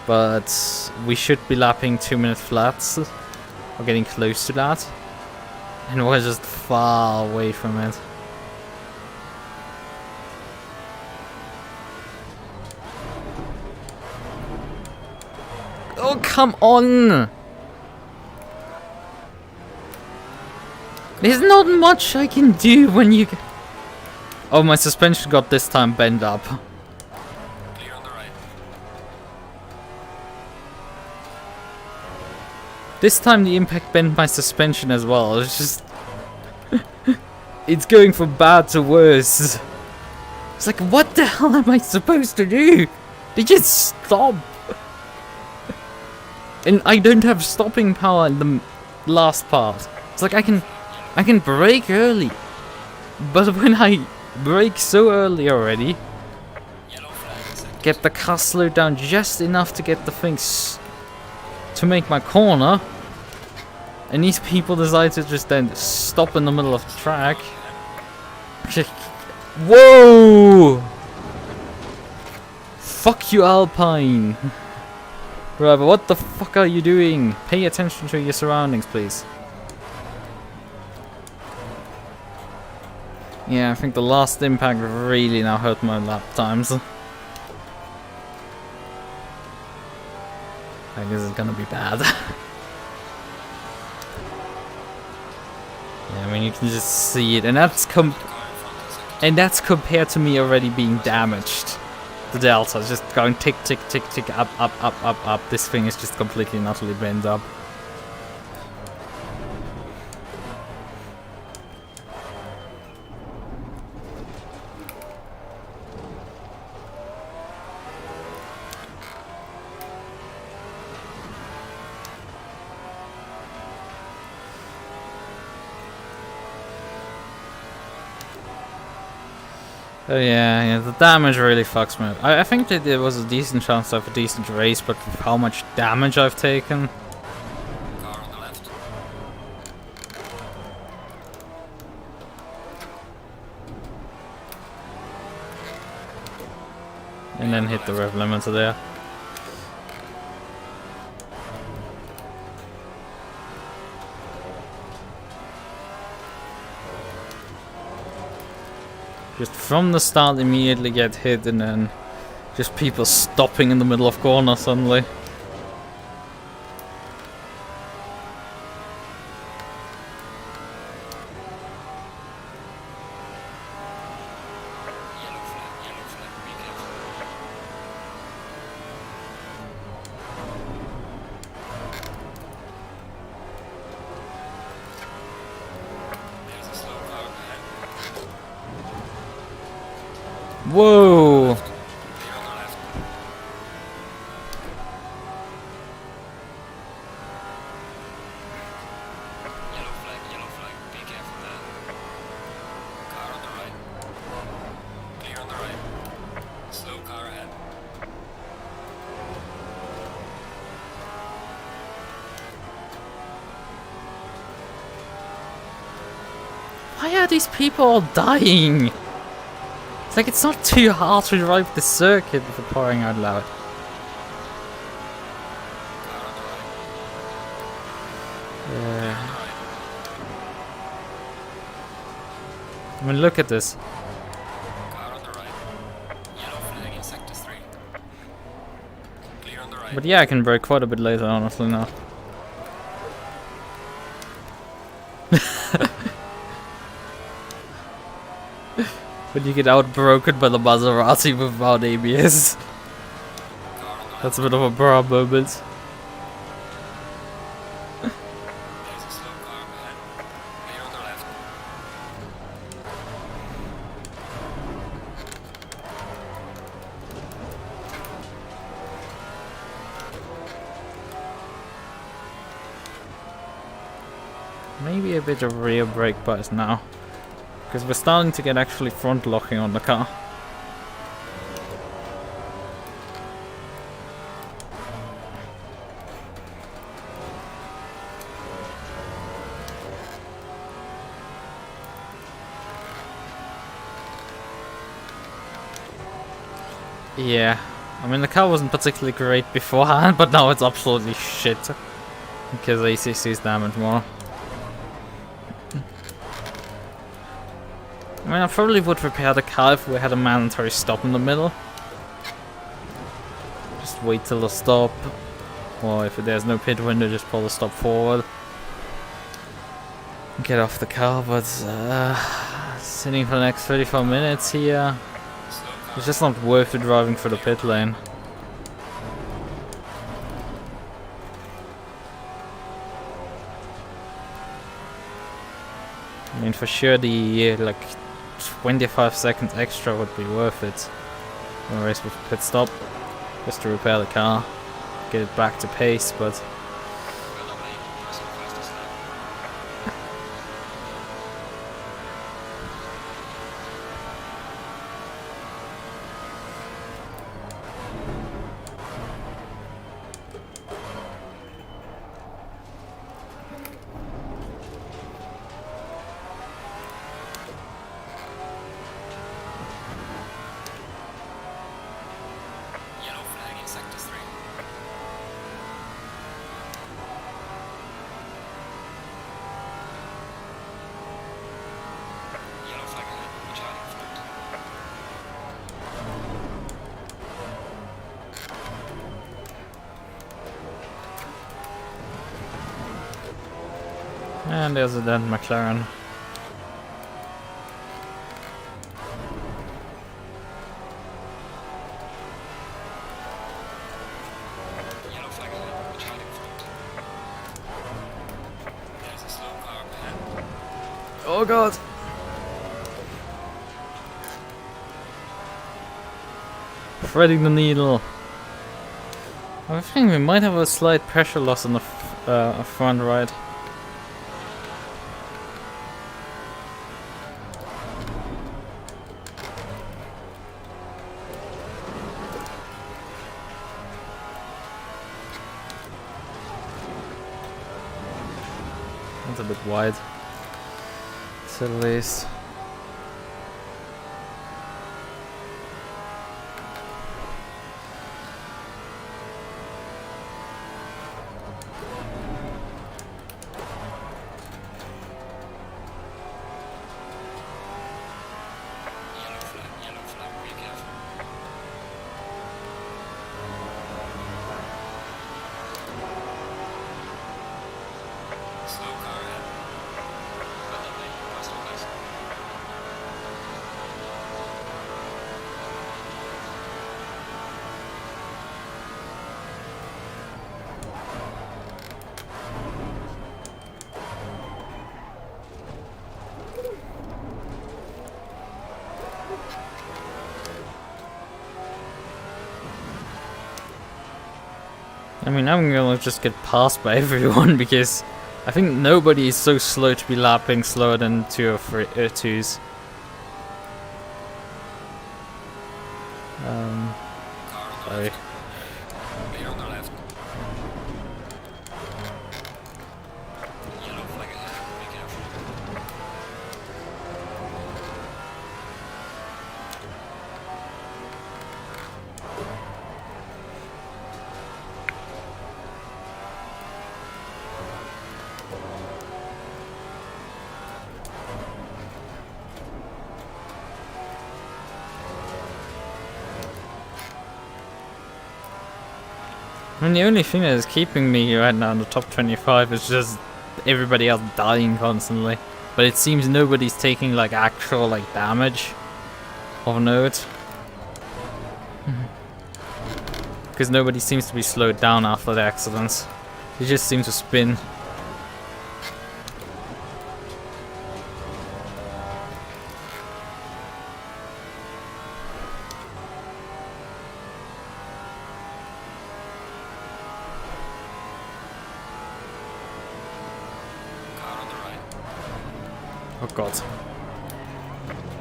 But we should be lapping 2-minute flats. Or getting close to that. And we're just far away from it. Oh, come on! There's not much I can do when you... Oh, my suspension got this time bent up. Clear on the right. This time the impact bent my suspension as well. It's just... it's going from bad to worse. It's like, what the hell am I supposed to do? They just stop. And I don't have stopping power in the last part. It's like I can brake early. But when I brake so early already, Yellow flag is active. get the car slowed down just enough to get the things to make my corner, and these people decide to just then stop in the middle of the track. Whoa! Fuck you, Alpine. Right, but what the fuck are you doing? Pay attention to your surroundings, please. Yeah, I think the last impact really now hurt my lap times. Like, this is gonna be bad. Yeah, I mean, you can just see it, and that's compared to me already being damaged. The delta is just going tick, tick, tick, tick, up, up, up, up, up. This thing is just completely and utterly bent up. Oh yeah, the damage really fucks me up. I think that there was a decent chance to have a decent race, but with how much damage I've taken. Car on the left. And then hit the rev limiter there. Just from the start immediately get hit and then Just people stopping in the middle of corners suddenly. Whoa! Why are these people all dying? It's like it's not too hard to drive the circuit for pouring out loud. Yeah. I mean, look at this. But yeah, I can brake quite a bit later, honestly, now. But you get outbroken by the Maserati without ABS. That's a bit of a bra moment. Maybe a bit of rear brake bias now. Because we're starting to get actually front locking on the car. Yeah, I mean the car wasn't particularly great beforehand, but now it's absolutely shit. Because ACC is damaged more. I mean, I probably would repair the car if we had a mandatory stop in the middle. Just wait till the stop. Or if there's no pit window, just pull the stop forward. Get off the car, but sitting for the next 35 minutes here, it's just not worth it driving for the pit lane. I mean, for sure the like 25 seconds extra would be worth it in a race with pit stop, just to repair the car, get it back to pace, but and there's a dead McLaren. Oh god! Threading the needle. I think we might have a slight pressure loss on the front right. That's a bit wide, to say the least. I mean, I'm gonna just get passed by everyone because I think nobody is so slow to be lapping slower than 2 or 3 2s. Sorry. Clear on the left. Yellow flag ahead. Be careful. I mean, the only thing that is keeping me right now in the top 25 is just everybody else dying constantly. But it seems nobody's taking like actual like damage of note. Because nobody seems to be slowed down after the accidents. They just seem to spin. Car on the right. Oh god.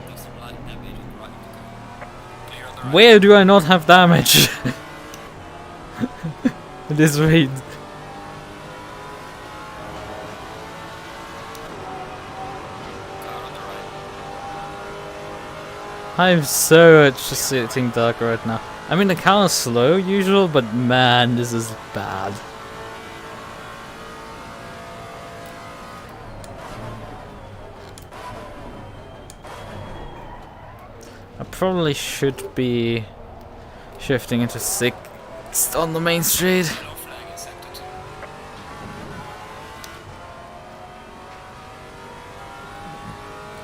There's some light damage on the right of the car. Clear on the right. Where do I not have damage? This raid. Car on the right. I'm so just sitting dark right now. I mean, the car is slow usual, but man, this is bad. I probably should be shifting into 6th on the main street. Yellow flag in sector 2.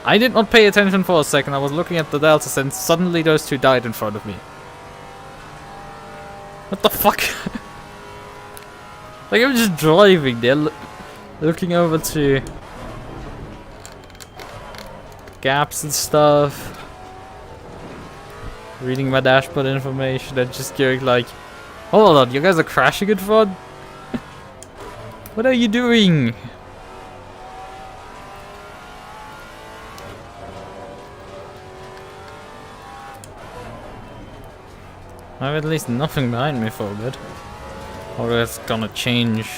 I did not pay attention for a second. I was looking at the deltas and suddenly those two died in front of me. What the fuck? Like, I'm just driving there, looking over to gaps and stuff, reading my dashboard information and just going like, hold on, you guys are crashing in front? What are you doing? I have at least nothing behind me for a bit. Or it's gonna change.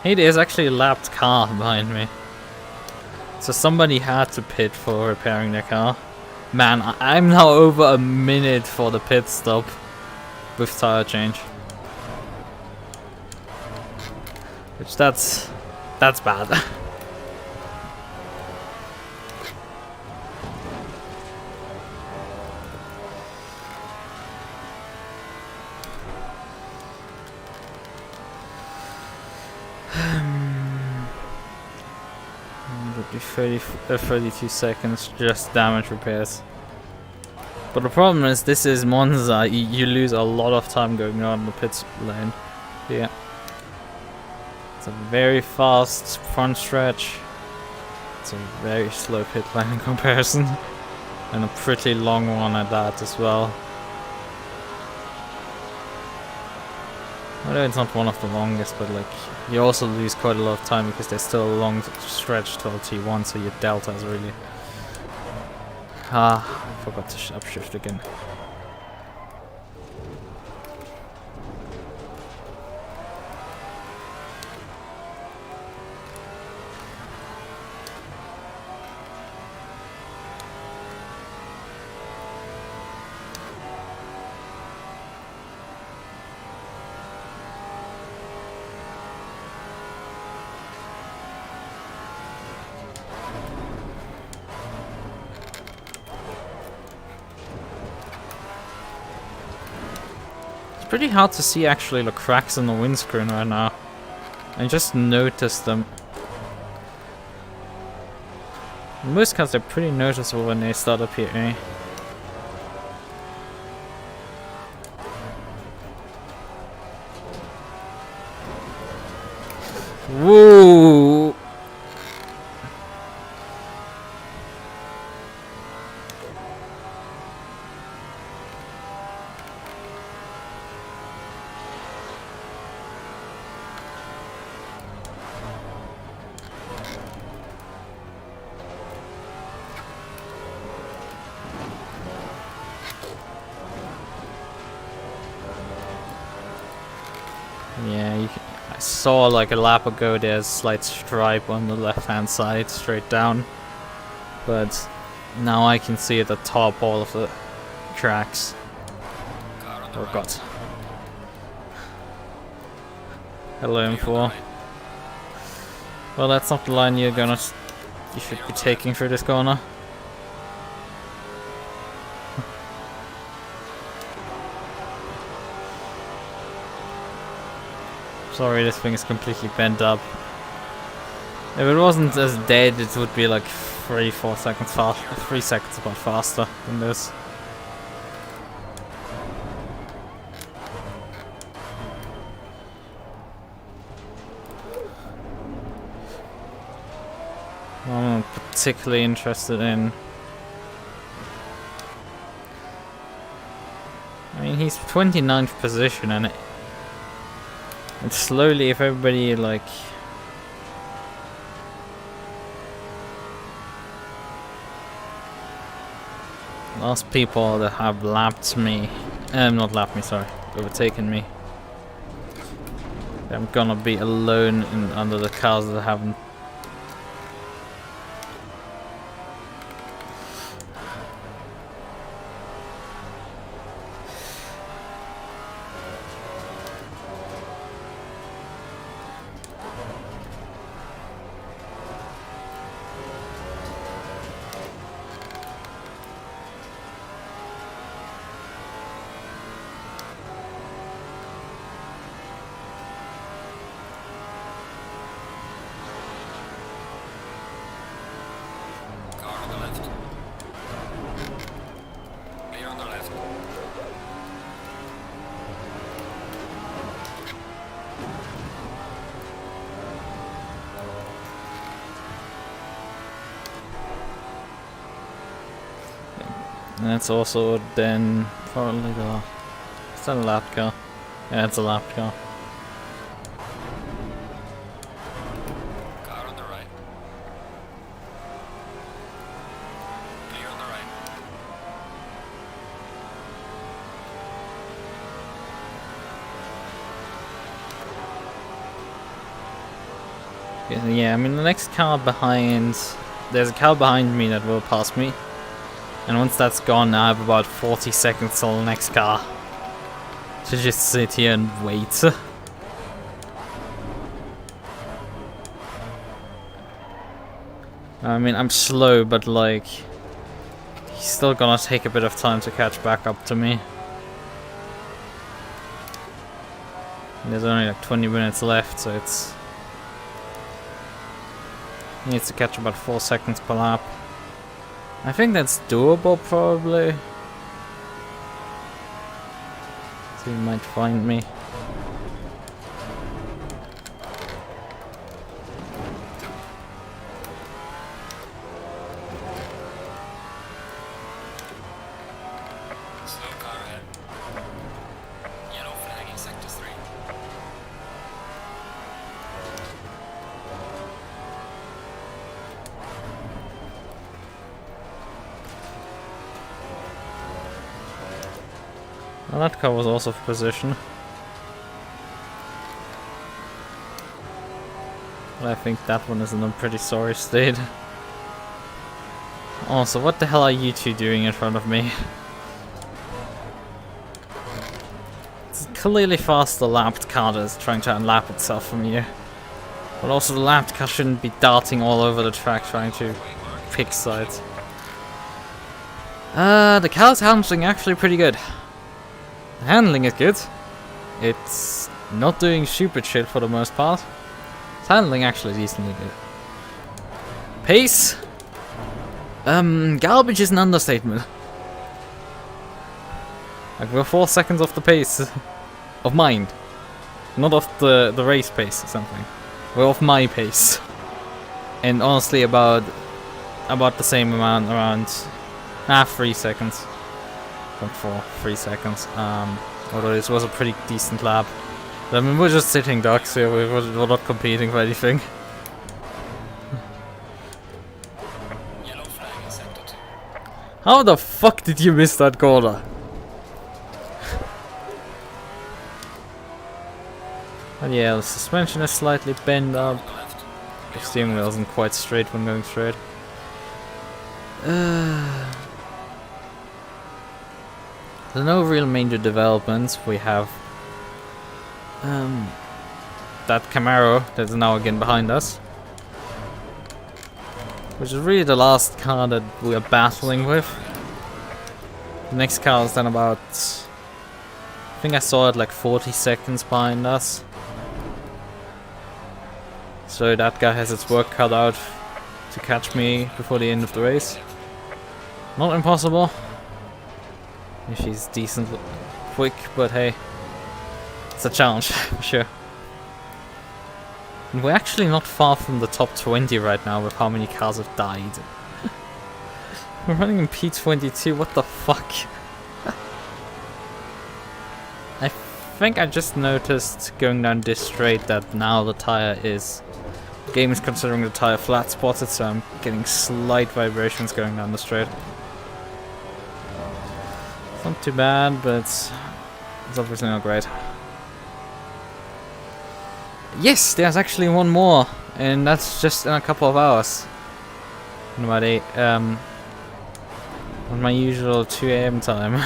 Hey, there's actually a lapped car behind me. So somebody had to pit for repairing their car. Man, I'm now over a minute for the pit stop with tire change. Which that's bad. Would be 32 seconds, just damage repairs. But the problem is, this is Monza. You lose a lot of time going around the pit lane. Yeah. It's a very fast front stretch. It's a very slow pit lane in comparison. And a pretty long one at that as well. Although it's not one of the longest, but like, you also lose quite a lot of time because there's still a long stretch till T1, so your delta is really... I forgot to upshift again. Pretty hard to see actually the cracks in the windscreen right now. I just noticed them. In most cars they're pretty noticeable when they start appearing. Whoa! Yeah, I saw like a lap ago there's a slight stripe on the left hand side straight down, but now I can see at the top all of the tracks. Oh god. Hello M4. Well, that's not the line you should be taking through this corner. Sorry, this thing is completely bent up. If it wasn't as dead, it would be like 3-4 seconds fast, 3 seconds about faster than this. I'm particularly interested in. I mean, he's 29th position, and it's slowly, if everybody like. Last people that have lapped me, not lapped me, sorry, overtaken me. I'm gonna be alone under the cars that haven't. And that's also then probably the. Is that a lap car? Yeah, it's a lap car. Car on the right. Clear on the right. Yeah, I mean the next car behind. There's a car behind me that will pass me. And once that's gone, I have about 40 seconds till the next car. To just sit here and wait. I mean, I'm slow, but like... He's still gonna take a bit of time to catch back up to me. And there's only like 20 minutes left, so it's... He needs to catch about 4 seconds per lap. I think that's doable, probably. So he might find me. Slow car ahead. Yellow flagging sector 3. Well, that car was also for position. But I think that one is in a pretty sorry state. Also, what the hell are you two doing in front of me? It's clearly faster lapped car that is trying to unlap itself from you. But also the lapped car shouldn't be darting all over the track trying to pick sides. The car's handling actually pretty good. The handling is good. It's not doing stupid shit for the most part. Its handling actually decently good. Pace? Garbage is an understatement. Like, we're 4 seconds off the pace of mine. Not off the race pace or something. We're off my pace. And honestly about the same amount, around 3 seconds. 3 seconds. Although this was a pretty decent lap. I mean, we're just sitting ducks here, we're not competing for anything. Yellow flag in sector 2. How the fuck did you miss that corner? But yeah, the suspension is slightly bent up. Left. The steering wheel isn't quite straight when going straight. There are no real major developments. We have that Camaro that is now again behind us, which is really the last car that we are battling with. The next car is then about, I think I saw it like 40 seconds behind us. So that guy has its work cut out to catch me before the end of the race. Not impossible if he's decently quick, but hey, it's a challenge for sure. And we're actually not far from the top 20 right now with how many cars have died. We're running in P22, what the fuck? I think I just noticed going down this straight that now the tire is... The game is considering the tire flat spotted, so I'm getting slight vibrations going down the straight. It's not too bad, but it's obviously not great. Yes, there's actually one more, and that's just in a couple of hours. On my usual 2 AM time.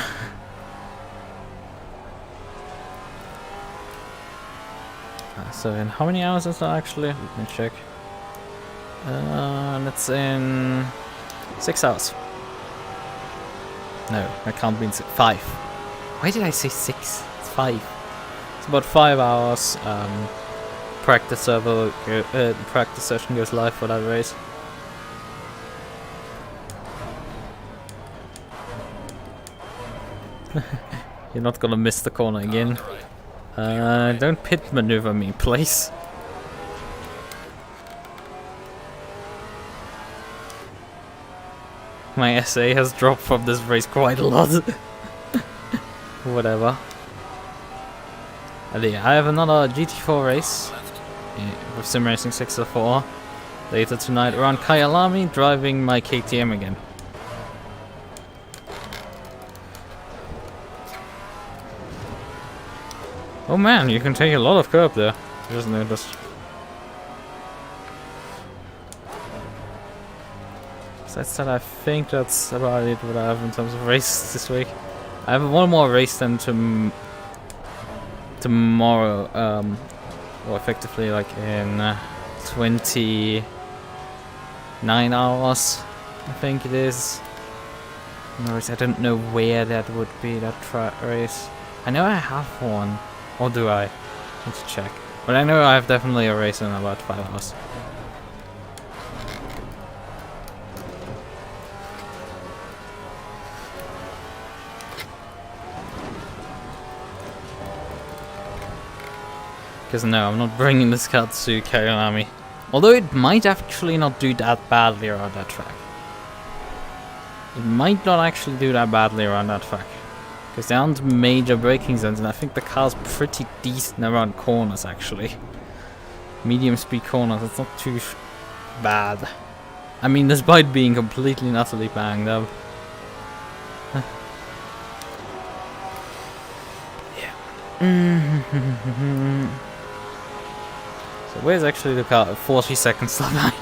So in how many hours is that actually? Let me check. That's in 6 hours. No, that can't be 5. Why did I say 6? It's 5. It's about 5 hours. Practice session goes live for that race. You're not gonna miss the corner again. Don't pit maneuver me, please. My SA has dropped from this race quite a lot. Whatever. Yeah, I have another GT4 race with Sim Racing 604 later tonight around Kyalami, driving my KTM again. Oh man, you can take a lot of curb there. I just noticed. Besides that, I think that's about it what I have in terms of races this week. I have one more race then tomorrow, or effectively like in 29 hours, I think it is. No, I don't know where that would be, that track race. I know I have one. Or do I? Let's check. But I know I have definitely a race in about 5 hours. Because no, I'm not bringing this car to Kyalami. Although it might actually not do that badly around that track. It might not actually do that badly around that track. Because there aren't major braking zones, and I think the car's pretty decent around corners actually. Medium speed corners, it's not too bad. I mean, despite being completely and utterly banged up. Yeah. So where's actually the car? 40 seconds behind.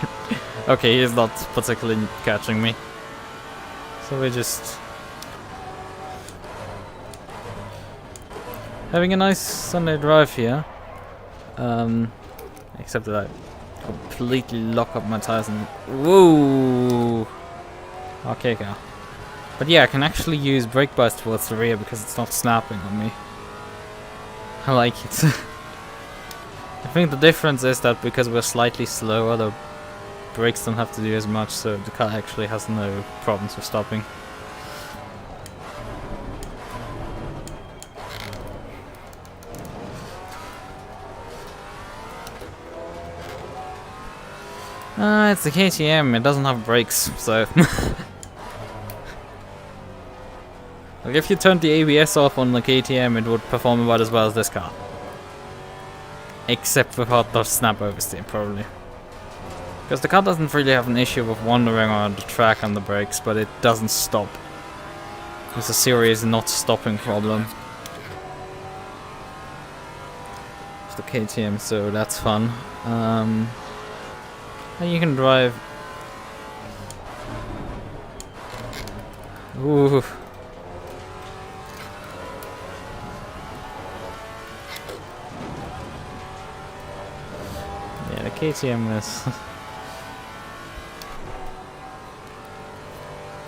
Okay, he's not particularly catching me. So we're just having a nice Sunday drive here, except that I completely lock up my tires and whoa, okay, car. But yeah, I can actually use brake bias towards the rear because it's not snapping on me. I like it. I think the difference is that because we're slightly slower, the brakes don't have to do as much, so the car actually has no problems with stopping. It's the KTM, it doesn't have brakes, so... Like if you turned the ABS off on the KTM, it would perform about as well as this car. Except without the snap oversteer, probably. Because the car doesn't really have an issue with wandering around the track on the brakes, but it doesn't stop. It's a serious not stopping problem. of the KTM, so that's fun. And you can drive. Ooh. Yeah, the KTM is.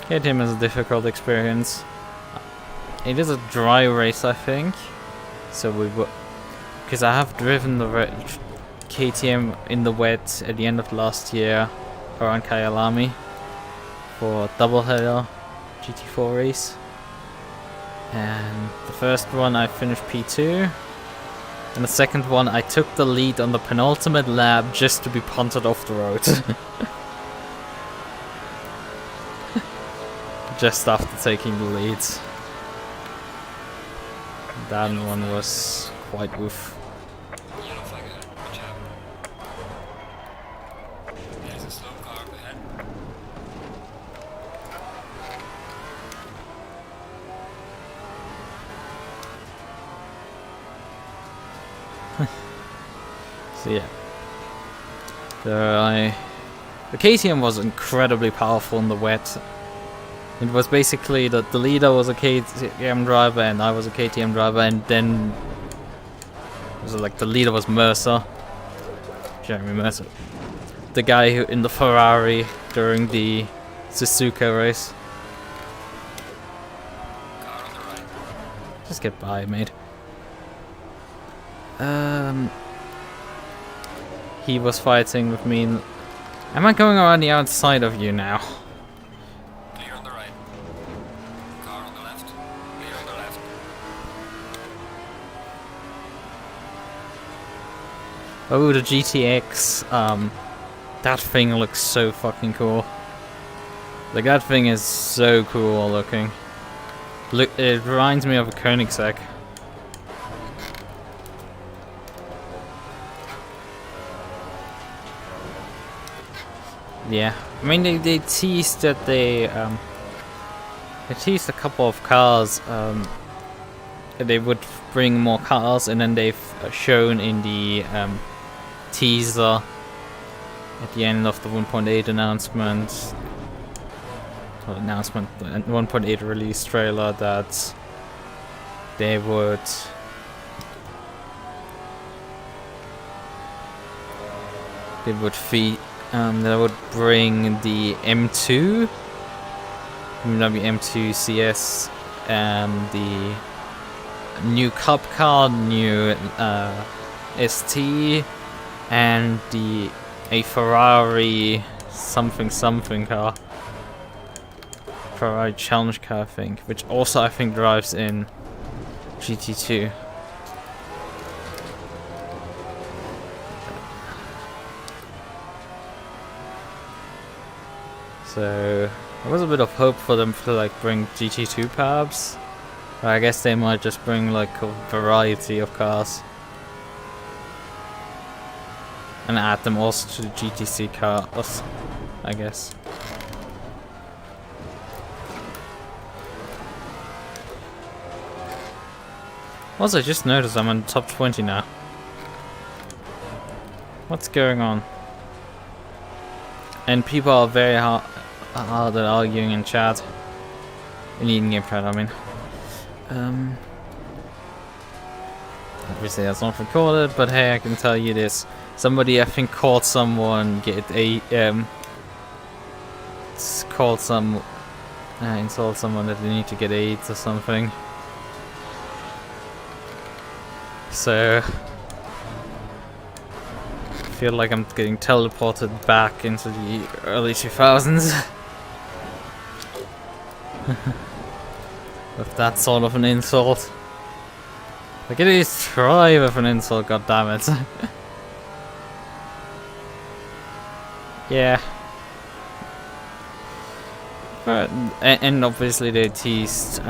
KTM is a difficult experience. It is a dry race, I think. So we would, because I have driven the KTM in the wet at the end of last year around Kyalami for doubleheader GT4 race. And the first one I finished P2. And the second one I took the lead on the penultimate lap just to be punted off the road. Just after taking the lead. That one was quite oof. You look like a chap. There's a slow car up ahead. So yeah. The KTM was incredibly powerful in the wet. It was basically that the leader was a KTM driver and I was a KTM driver, and then it was like the leader was Mercer, Jeremy Mercer, the guy who in the Ferrari during the Suzuka race. Car on the right. Just get by, mate. He was fighting with me. Am I going around the outside of you now? Clear on the right. Car on the left. Clear on the left. Oh, the GTX. That thing looks so fucking cool. Like, that thing is so cool looking. Look, it reminds me of a Koenigsegg. Yeah, I mean they teased that they teased a couple of cars. They would bring more cars, and then they've shown in the teaser at the end of the 1.8 announcement, the 1.8 release trailer, that they would they would bring the M2, BMW M2 CS, the new Cup car, new ST, and a Ferrari something car, Ferrari challenge car, I think, which also I think drives in GT2. So there was a bit of hope for them to like bring GT2 perhaps. But I guess they might just bring like a variety of cars and add them also to the GTC cars, I guess. Also, I just noticed I'm in the top 20 now. What's going on? And people are very hard at arguing in chat. In in-game chat, I mean. Obviously that's not recorded, but hey, I can tell you this. Somebody, I think, called someone insult someone that they need to get AIDS or something. So I feel like I'm getting teleported back into the early 2000s. With that sort of an insult. Like, at least try with an insult, goddammit. Yeah. But, and obviously they teased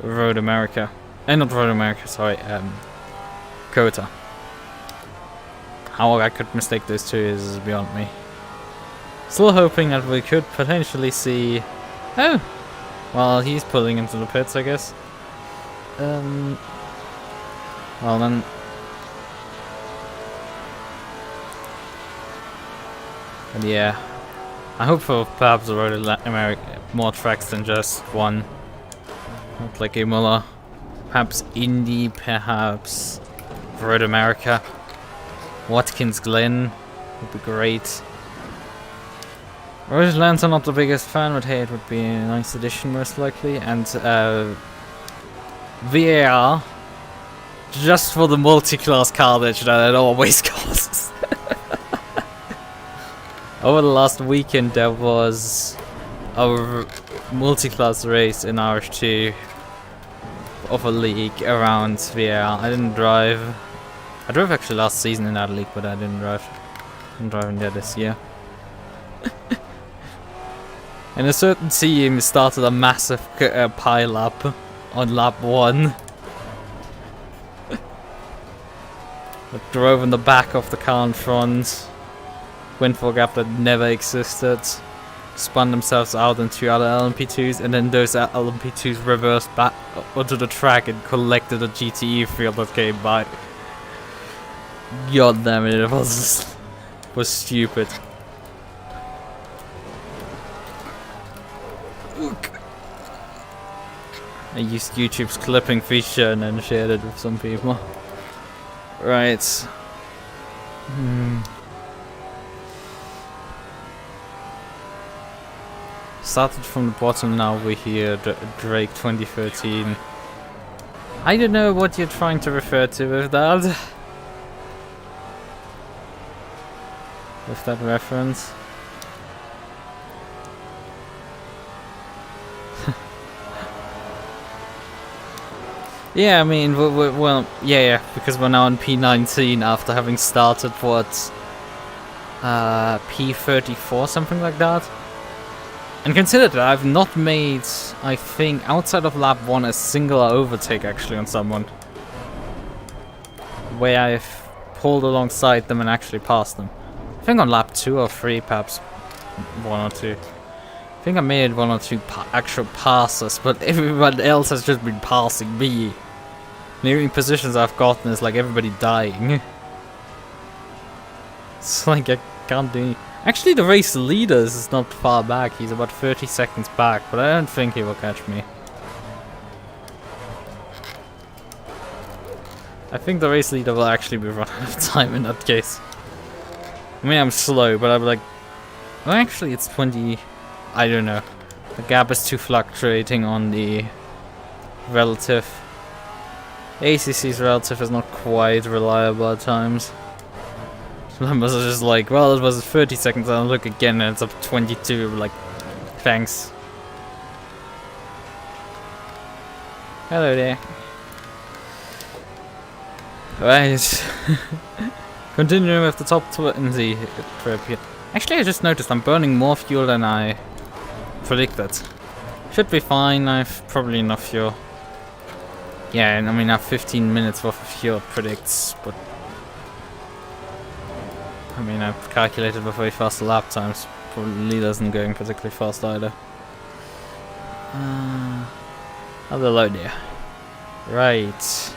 Road America. Not Road America, sorry, Kota. How I could mistake those two is beyond me. Still hoping that we could potentially see... Oh! Well, he's pulling into the pits, I guess. Well then. But yeah. I hope for perhaps Road America more tracks than just one. Not like Imola. Perhaps Indy, perhaps Road America. Watkins Glen would be great. Roselands I'm not the biggest fan, but hey, it would be a nice addition most likely. And VAR, just for the multi-class carnage that it always causes. Over the last weekend there was a multi-class race in RH2 of a league around VAR. I didn't drive. I drove actually last season in that league, but I didn't drive. I'm driving there this year. And a certain team started a massive pile-up on lap 1. Drove in the back of the car in front. Went for a gap that never existed. Spun themselves out into other LMP2s, and then those LMP2s reversed back onto the track and collected a GTE field that came by. God damn it, it was stupid. I used YouTube's clipping feature and then shared it with some people. Right. Started from the bottom, now we're here, Drake 2013. I don't know what you're trying to refer to with that. With that reference. Yeah, I mean, well, yeah, because we're now on P19 after having started what, P34, something like that. And consider that I've not made, I think, outside of lap 1, a single overtake actually on someone. Where I've pulled alongside them and actually passed them. I think on lap 2 or 3, perhaps 1 or 2. I think I made 1 or 2 actual passes, but everyone else has just been passing me. Nearing positions I've gotten is like everybody dying. It's like I can't do any. Actually, the race leader is not far back. He's about 30 seconds back, but I don't think he will catch me. I think the race leader will actually be running out of time in that case. I mean, I'm slow, but I'm like... Well, actually, it's 20... I don't know. The gap is too fluctuating on the relative. ACC's relative is not quite reliable at times. Numbers are just like, well, it was 30 seconds, and I look again and it's up 22, like, thanks. Hello there. Right. Continuing with the top 20 trip here. Actually, I just noticed I'm burning more fuel than I predicted. Should be fine, I've probably enough fuel. Yeah, and I mean, I have 15 minutes worth of fuel predicts, but... I mean, I've calculated with very fast lap times. Probably isn't going particularly fast either. Other load here. Right.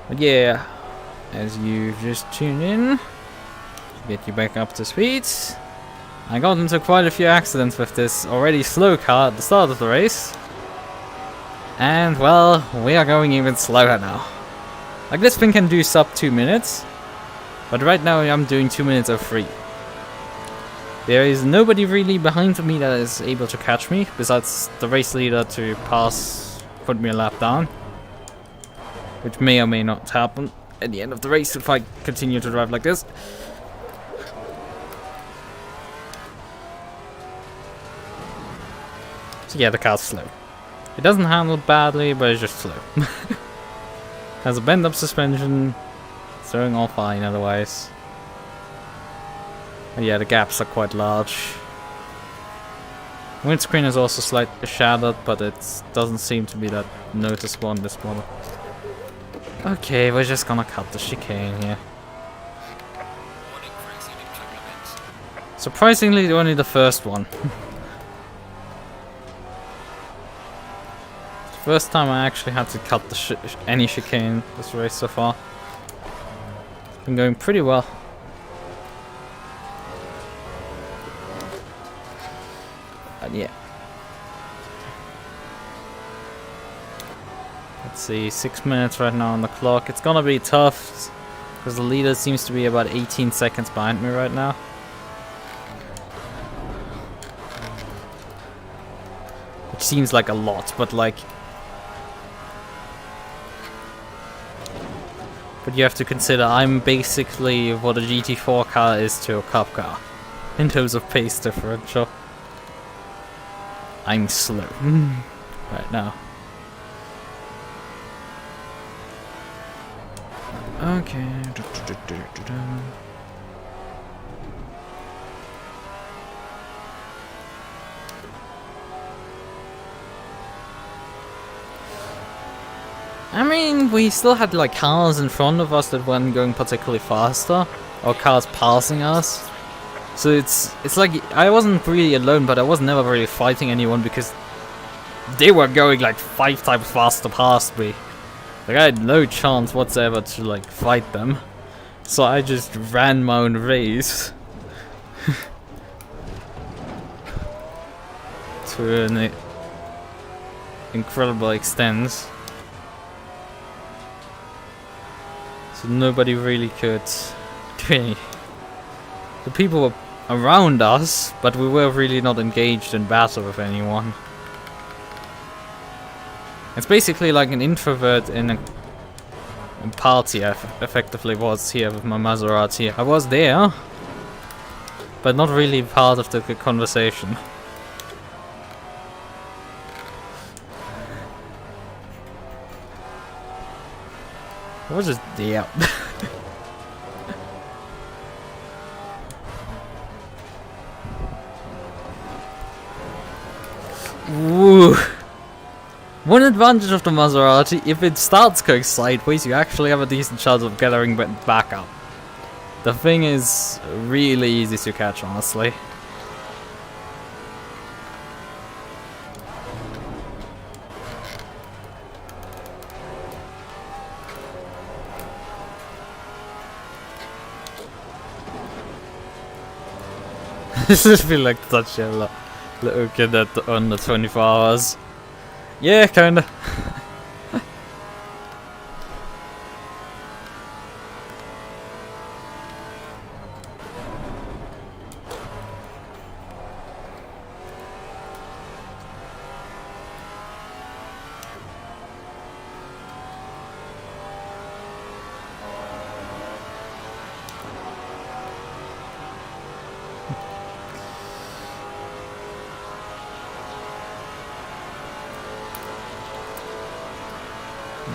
But yeah, as you've just tuned in, to get you back up to speed, I got into quite a few accidents with this already slow car at the start of the race. And, well, we are going even slower now. Like, this thing can do sub 2 minutes, but right now I'm doing 2 minutes of 3. There is nobody really behind me that is able to catch me, besides the race leader to pass, put me a lap down. Which may or may not happen at the end of the race if I continue to drive like this. So yeah, the car's slow. It doesn't handle badly, but it's just slow. Has a bend-up suspension. It's doing all fine otherwise. But yeah, the gaps are quite large. Windscreen is also slightly shadowed, but it doesn't seem to be that noticeable on this model. Okay, we're just gonna cut the chicane here. Surprisingly, only the first one. First time I actually had to cut the any chicane this race so far. It's been going pretty well. And yeah. Let's see, 6 minutes right now on the clock. It's gonna be tough because the leader seems to be about 18 seconds behind me right now. Which seems like a lot, but like... But you have to consider I'm basically what a GT4 car is to a Cup car. In terms of pace differential. I'm slow. Right now. Okay. I mean, we still had like cars in front of us that weren't going particularly faster, or cars passing us. So it's like I wasn't really alone, but I was never really fighting anyone because they were going like 5 times faster past me. Like I had no chance whatsoever to like fight them. So I just ran my own race. To an incredible extent. So nobody really could do any. The people were around us, but we were really not engaged in battle with anyone. It's basically like an introvert in a party I effectively was here with my Maserati. I was there, but not really part of the conversation. I was just there. Woo! One advantage of the Maserati, if it starts going sideways, you actually have a decent chance of gathering back up. The thing is really easy to catch, honestly. This would feel like such a little kid at under 24 hours. Yeah, kinda.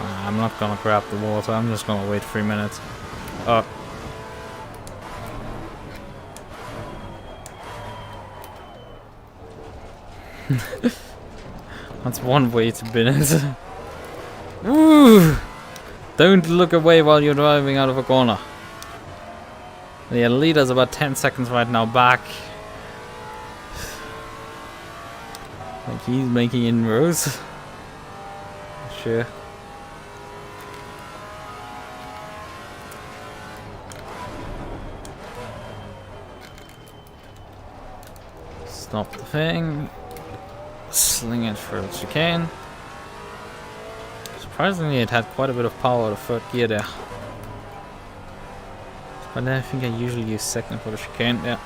I'm not gonna grab the water, I'm just gonna wait 3 minutes. That's one way to bin it. Woo! Don't look away while you're driving out of a corner. The leader's about 10 seconds right now back. Like he's making inroads. Sure. Stop the thing. Sling it through the chicane. Surprisingly, it had quite a bit of power, the third gear there. But then I think I usually use second for the chicane, yeah.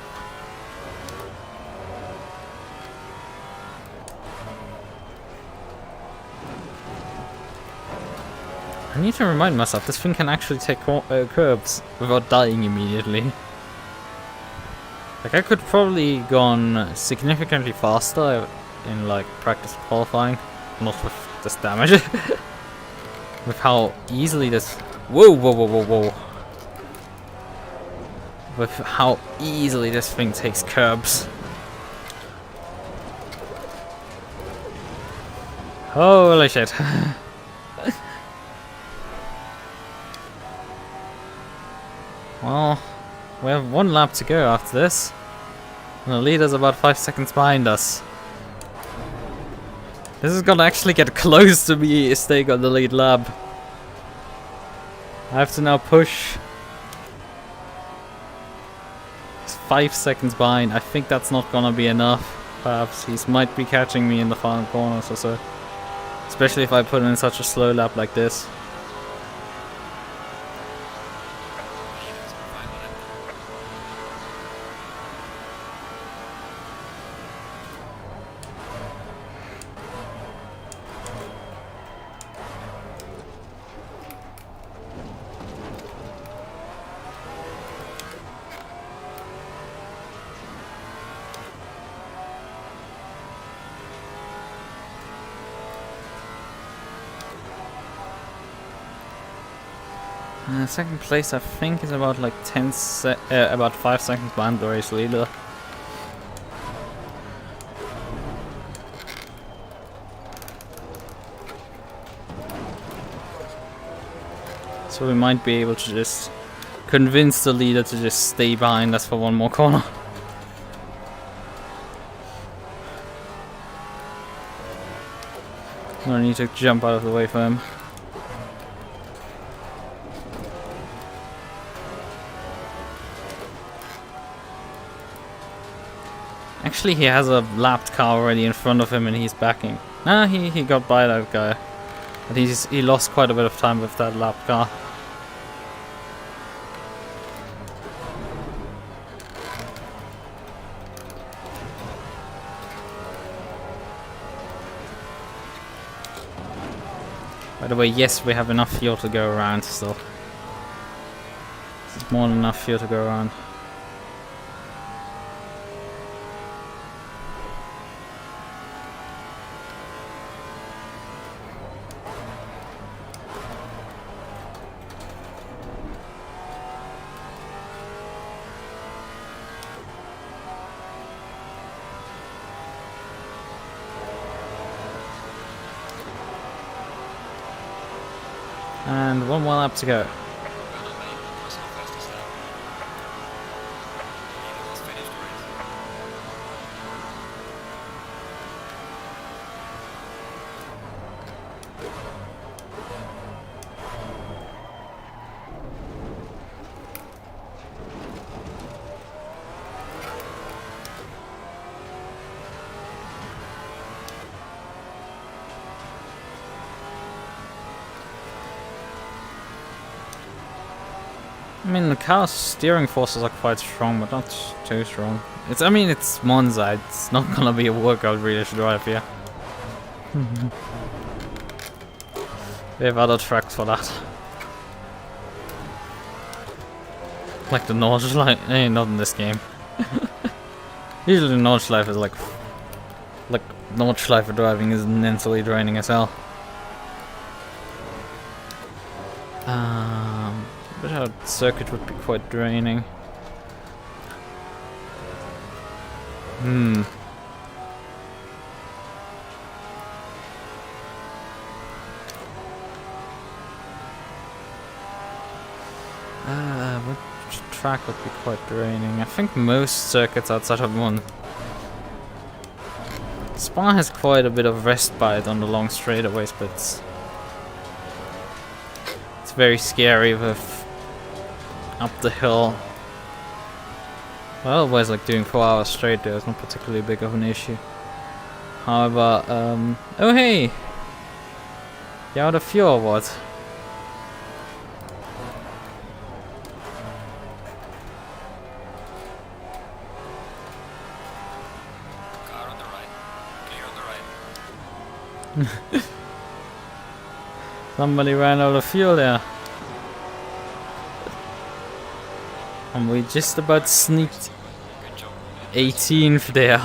I need to remind myself, this thing can actually take curbs without dying immediately. Like I could probably gone significantly faster in like practice qualifying, not with this damage. With how easily this whoa. With how easily this thing takes curbs. Holy shit. Well, we have 1 lap to go after this. And the leader's about 5 seconds behind us. This is gonna actually get close to me staying on the lead lap. I have to now push. He's 5 seconds behind. I think that's not gonna be enough. Perhaps he might be catching me in the final corners or so. Especially if I put in such a slow lap like this. Second place, I think, is about like about 5 seconds behind the race leader. So we might be able to just convince the leader to just stay behind us for one more corner. I need to jump out of the way for him. Actually, he has a lapped car already in front of him and he's backing. Nah, he got by that guy. But he lost quite a bit of time with that lapped car. By the way, yes, we have enough fuel to go around still. There's more than enough fuel to go around. And one more lap to go. I mean, the car's steering forces are quite strong, but not too strong. I mean, it's Monza. It's not gonna be a workout really to drive here. We have other tracks for that. Like the Nordschleife. Not in this game. Usually Nordschleife is like Nordschleife driving is mentally draining as hell. But our circuit would be quite draining. Which track would be quite draining? I think most circuits outside of one. Spa has quite a bit of respite on the long straightaways, but it's very scary with up the hill. Well, otherwise, like doing 4 hours straight there is not particularly big of an issue. However, oh hey! You out of fuel or what? Car on the right. Clear on the right. Somebody ran out of fuel there. And we just about sneaked 18th there.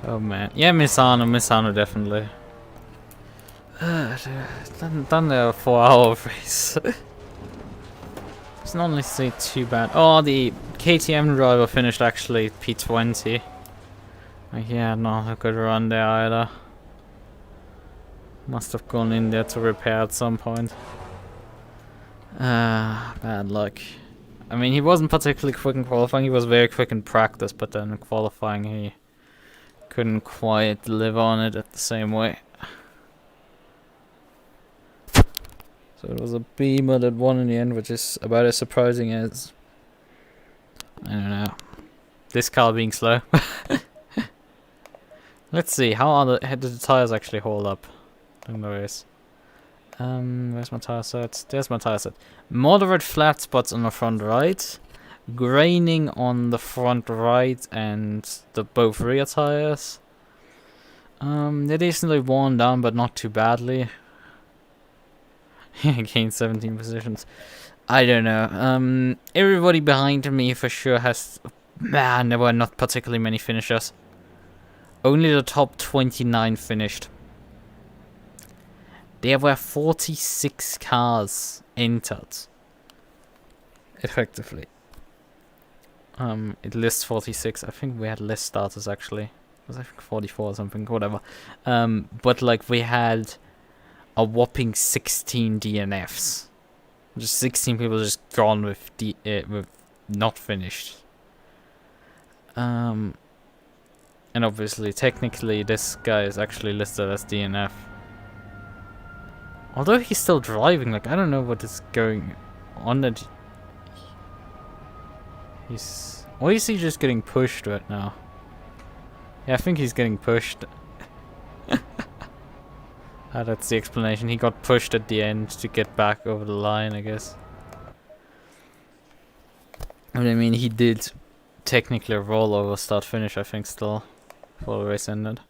Oh man. Yeah, Misano definitely. Done the 4-hour race. It's not honestly too bad. Oh, the KTM driver finished actually P20. Yeah, not a good run there either. Must have gone in there to repair at some point. Bad luck. I mean, he wasn't particularly quick in qualifying, he was very quick in practice, but then in qualifying he couldn't quite deliver on it at the same way. So it was a Beamer that won in the end, which is about as surprising as, I don't know, this car being slow. Let's see, how did the tires actually hold up in the race? Where's my tire set? There's my tire set. Moderate flat spots on the front right, graining on the front right and the both rear tires. They're decently worn down, but not too badly. Gained 17 positions. I don't know. Everybody behind me for sure has. Man, there were not particularly many finishers. Only the top 29 finished. There were 46 cars entered. Effectively. It lists 46. I think we had less starters actually. It was I think 44 or something, whatever. But like we had a whopping 16 DNFs. Just 16 people just gone with with not finished. And obviously, technically, this guy is actually listed as DNF. Although he's still driving, like, I don't know what is going on that he's... Or is he just getting pushed right now? Yeah, I think he's getting pushed. That's the explanation. He got pushed at the end to get back over the line, I guess. But I mean, he did technically roll over start-finish, I think, still. Before the race ended.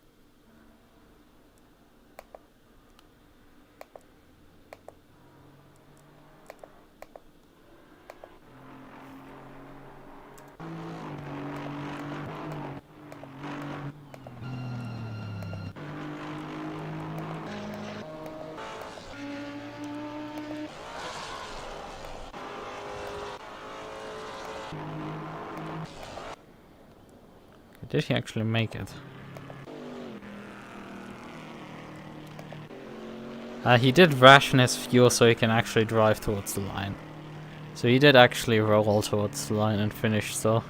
Did he actually make it? He did ration his fuel so he can actually drive towards the line. So he did actually roll towards the line and finish still.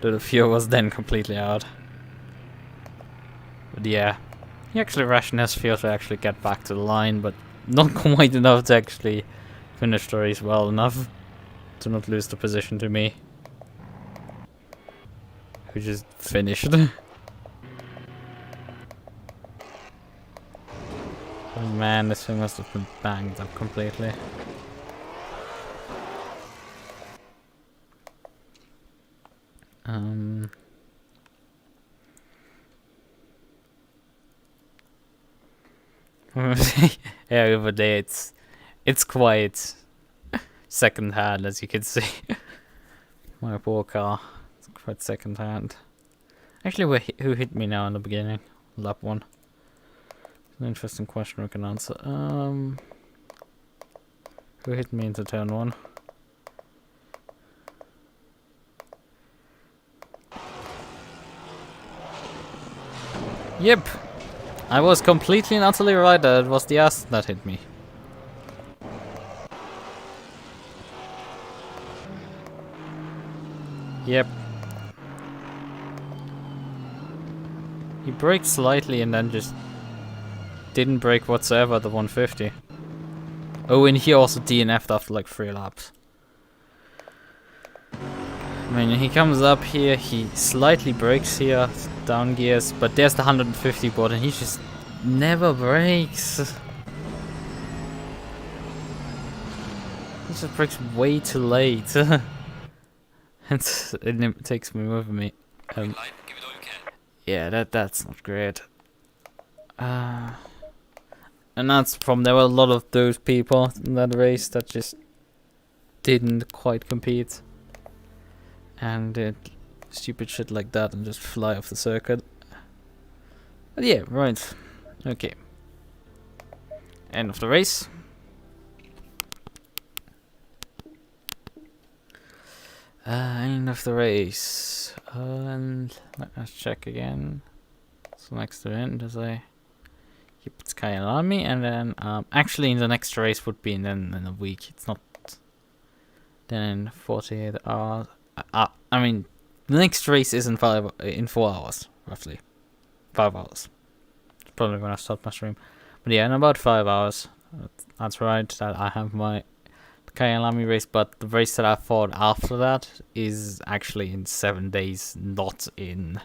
Though the fuel was then completely out. But yeah, he actually rationed his fuel to actually get back to the line, but not quite enough to actually finish the race well enough to not lose the position to me. Who just finished. Oh man, this thing must have been banged up completely. Yeah, over there it's quite second hand, as you can see. My poor car. Quite second hand. Actually, who hit me now in the beginning? Lap 1. An interesting question we can answer. Who hit me into turn 1? Yep! I was completely and utterly right that it was the Aston that hit me. Yep. He braked slightly and then just didn't brake whatsoever at the 150. Oh, and he also DNF'd after like 3 laps. I mean, he comes up here, he slightly brakes here, down gears, but there's the 150 board and he just never brakes. He just brakes way too late. And it takes me with me. Yeah, that's not great. And that's the problem. There were a lot of those people in that race that just didn't quite compete. And did stupid shit like that and just fly off the circuit. But yeah, right. Okay. End of the race. End of the race. And let's check again. So next to end, as I keep it's Kyalami, and then actually in the next race would be in a week. It's not then in 48 hours. I mean, the next race is in 4 hours, roughly 5 hours. Probably when I start my stream, but yeah, in about 5 hours. That's right. That I have my Kyalami race, but the race that I fought after that is actually in 7 days, not in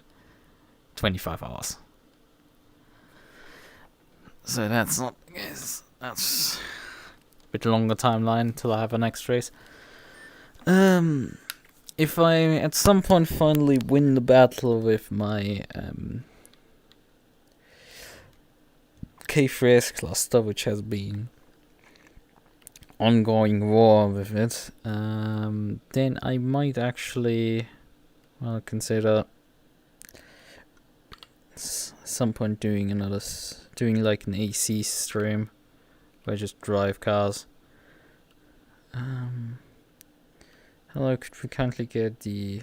25 hours. So that's not, that's a bit longer timeline till I have a next race. If I at some point finally win the battle with my K3S cluster, which has been ongoing war with it, then I might actually consider some point doing like an AC stream where I just drive cars. Hello, could we kindly get the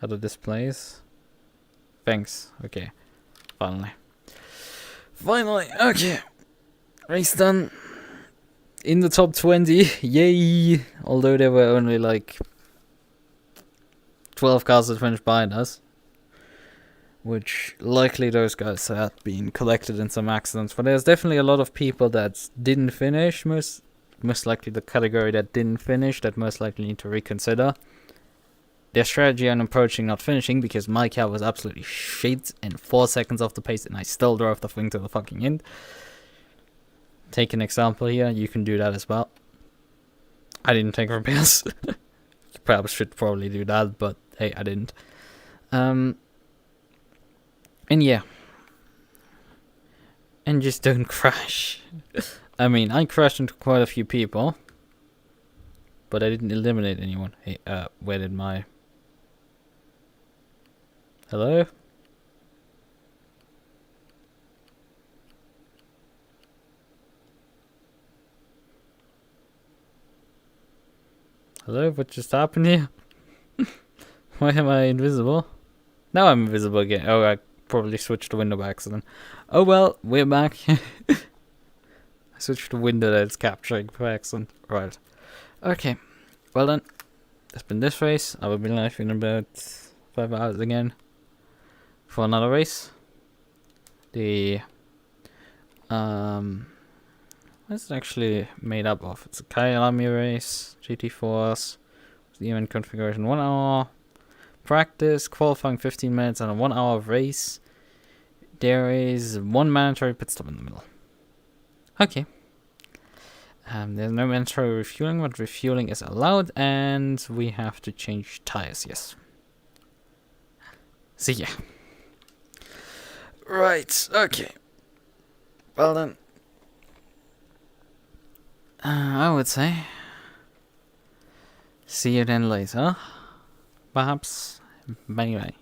other displays? Thanks. Okay, finally, okay, race done. In the top 20, yay! Although there were only like 12 cars that finished behind us, which likely those guys had been collected in some accidents. But there's definitely a lot of people that didn't finish. Most likely the category that didn't finish, that most likely need to reconsider their strategy on approaching not finishing, because my car was absolutely shit and 4 seconds off the pace, and I still drove the thing to the fucking end. Take an example here, you can do that as well. I didn't take repairs. Perhaps should probably do that, but hey, I didn't. And yeah. And just don't crash. I mean, I crashed into quite a few people, but I didn't eliminate anyone. Hey, where did my... Hello? Hello, what just happened here? Why am I invisible? Now I'm invisible again. Oh, I probably switched the window by accident. Oh well, we're back. I switched the window that it's capturing by accident. Right. Okay. Well then, that's been this race. I will be live in about 5 hours again for another race. The what's it actually made up of? It's a Kyalami race, GT4s, the event configuration 1 hour, practice, qualifying 15 minutes, and a 1 hour race. There is one mandatory pit stop in the middle. Okay. There's no mandatory refueling, but refueling is allowed, and we have to change tires, yes. See ya. Right, okay. Well then. I would say see you then later. Perhaps. Anyway.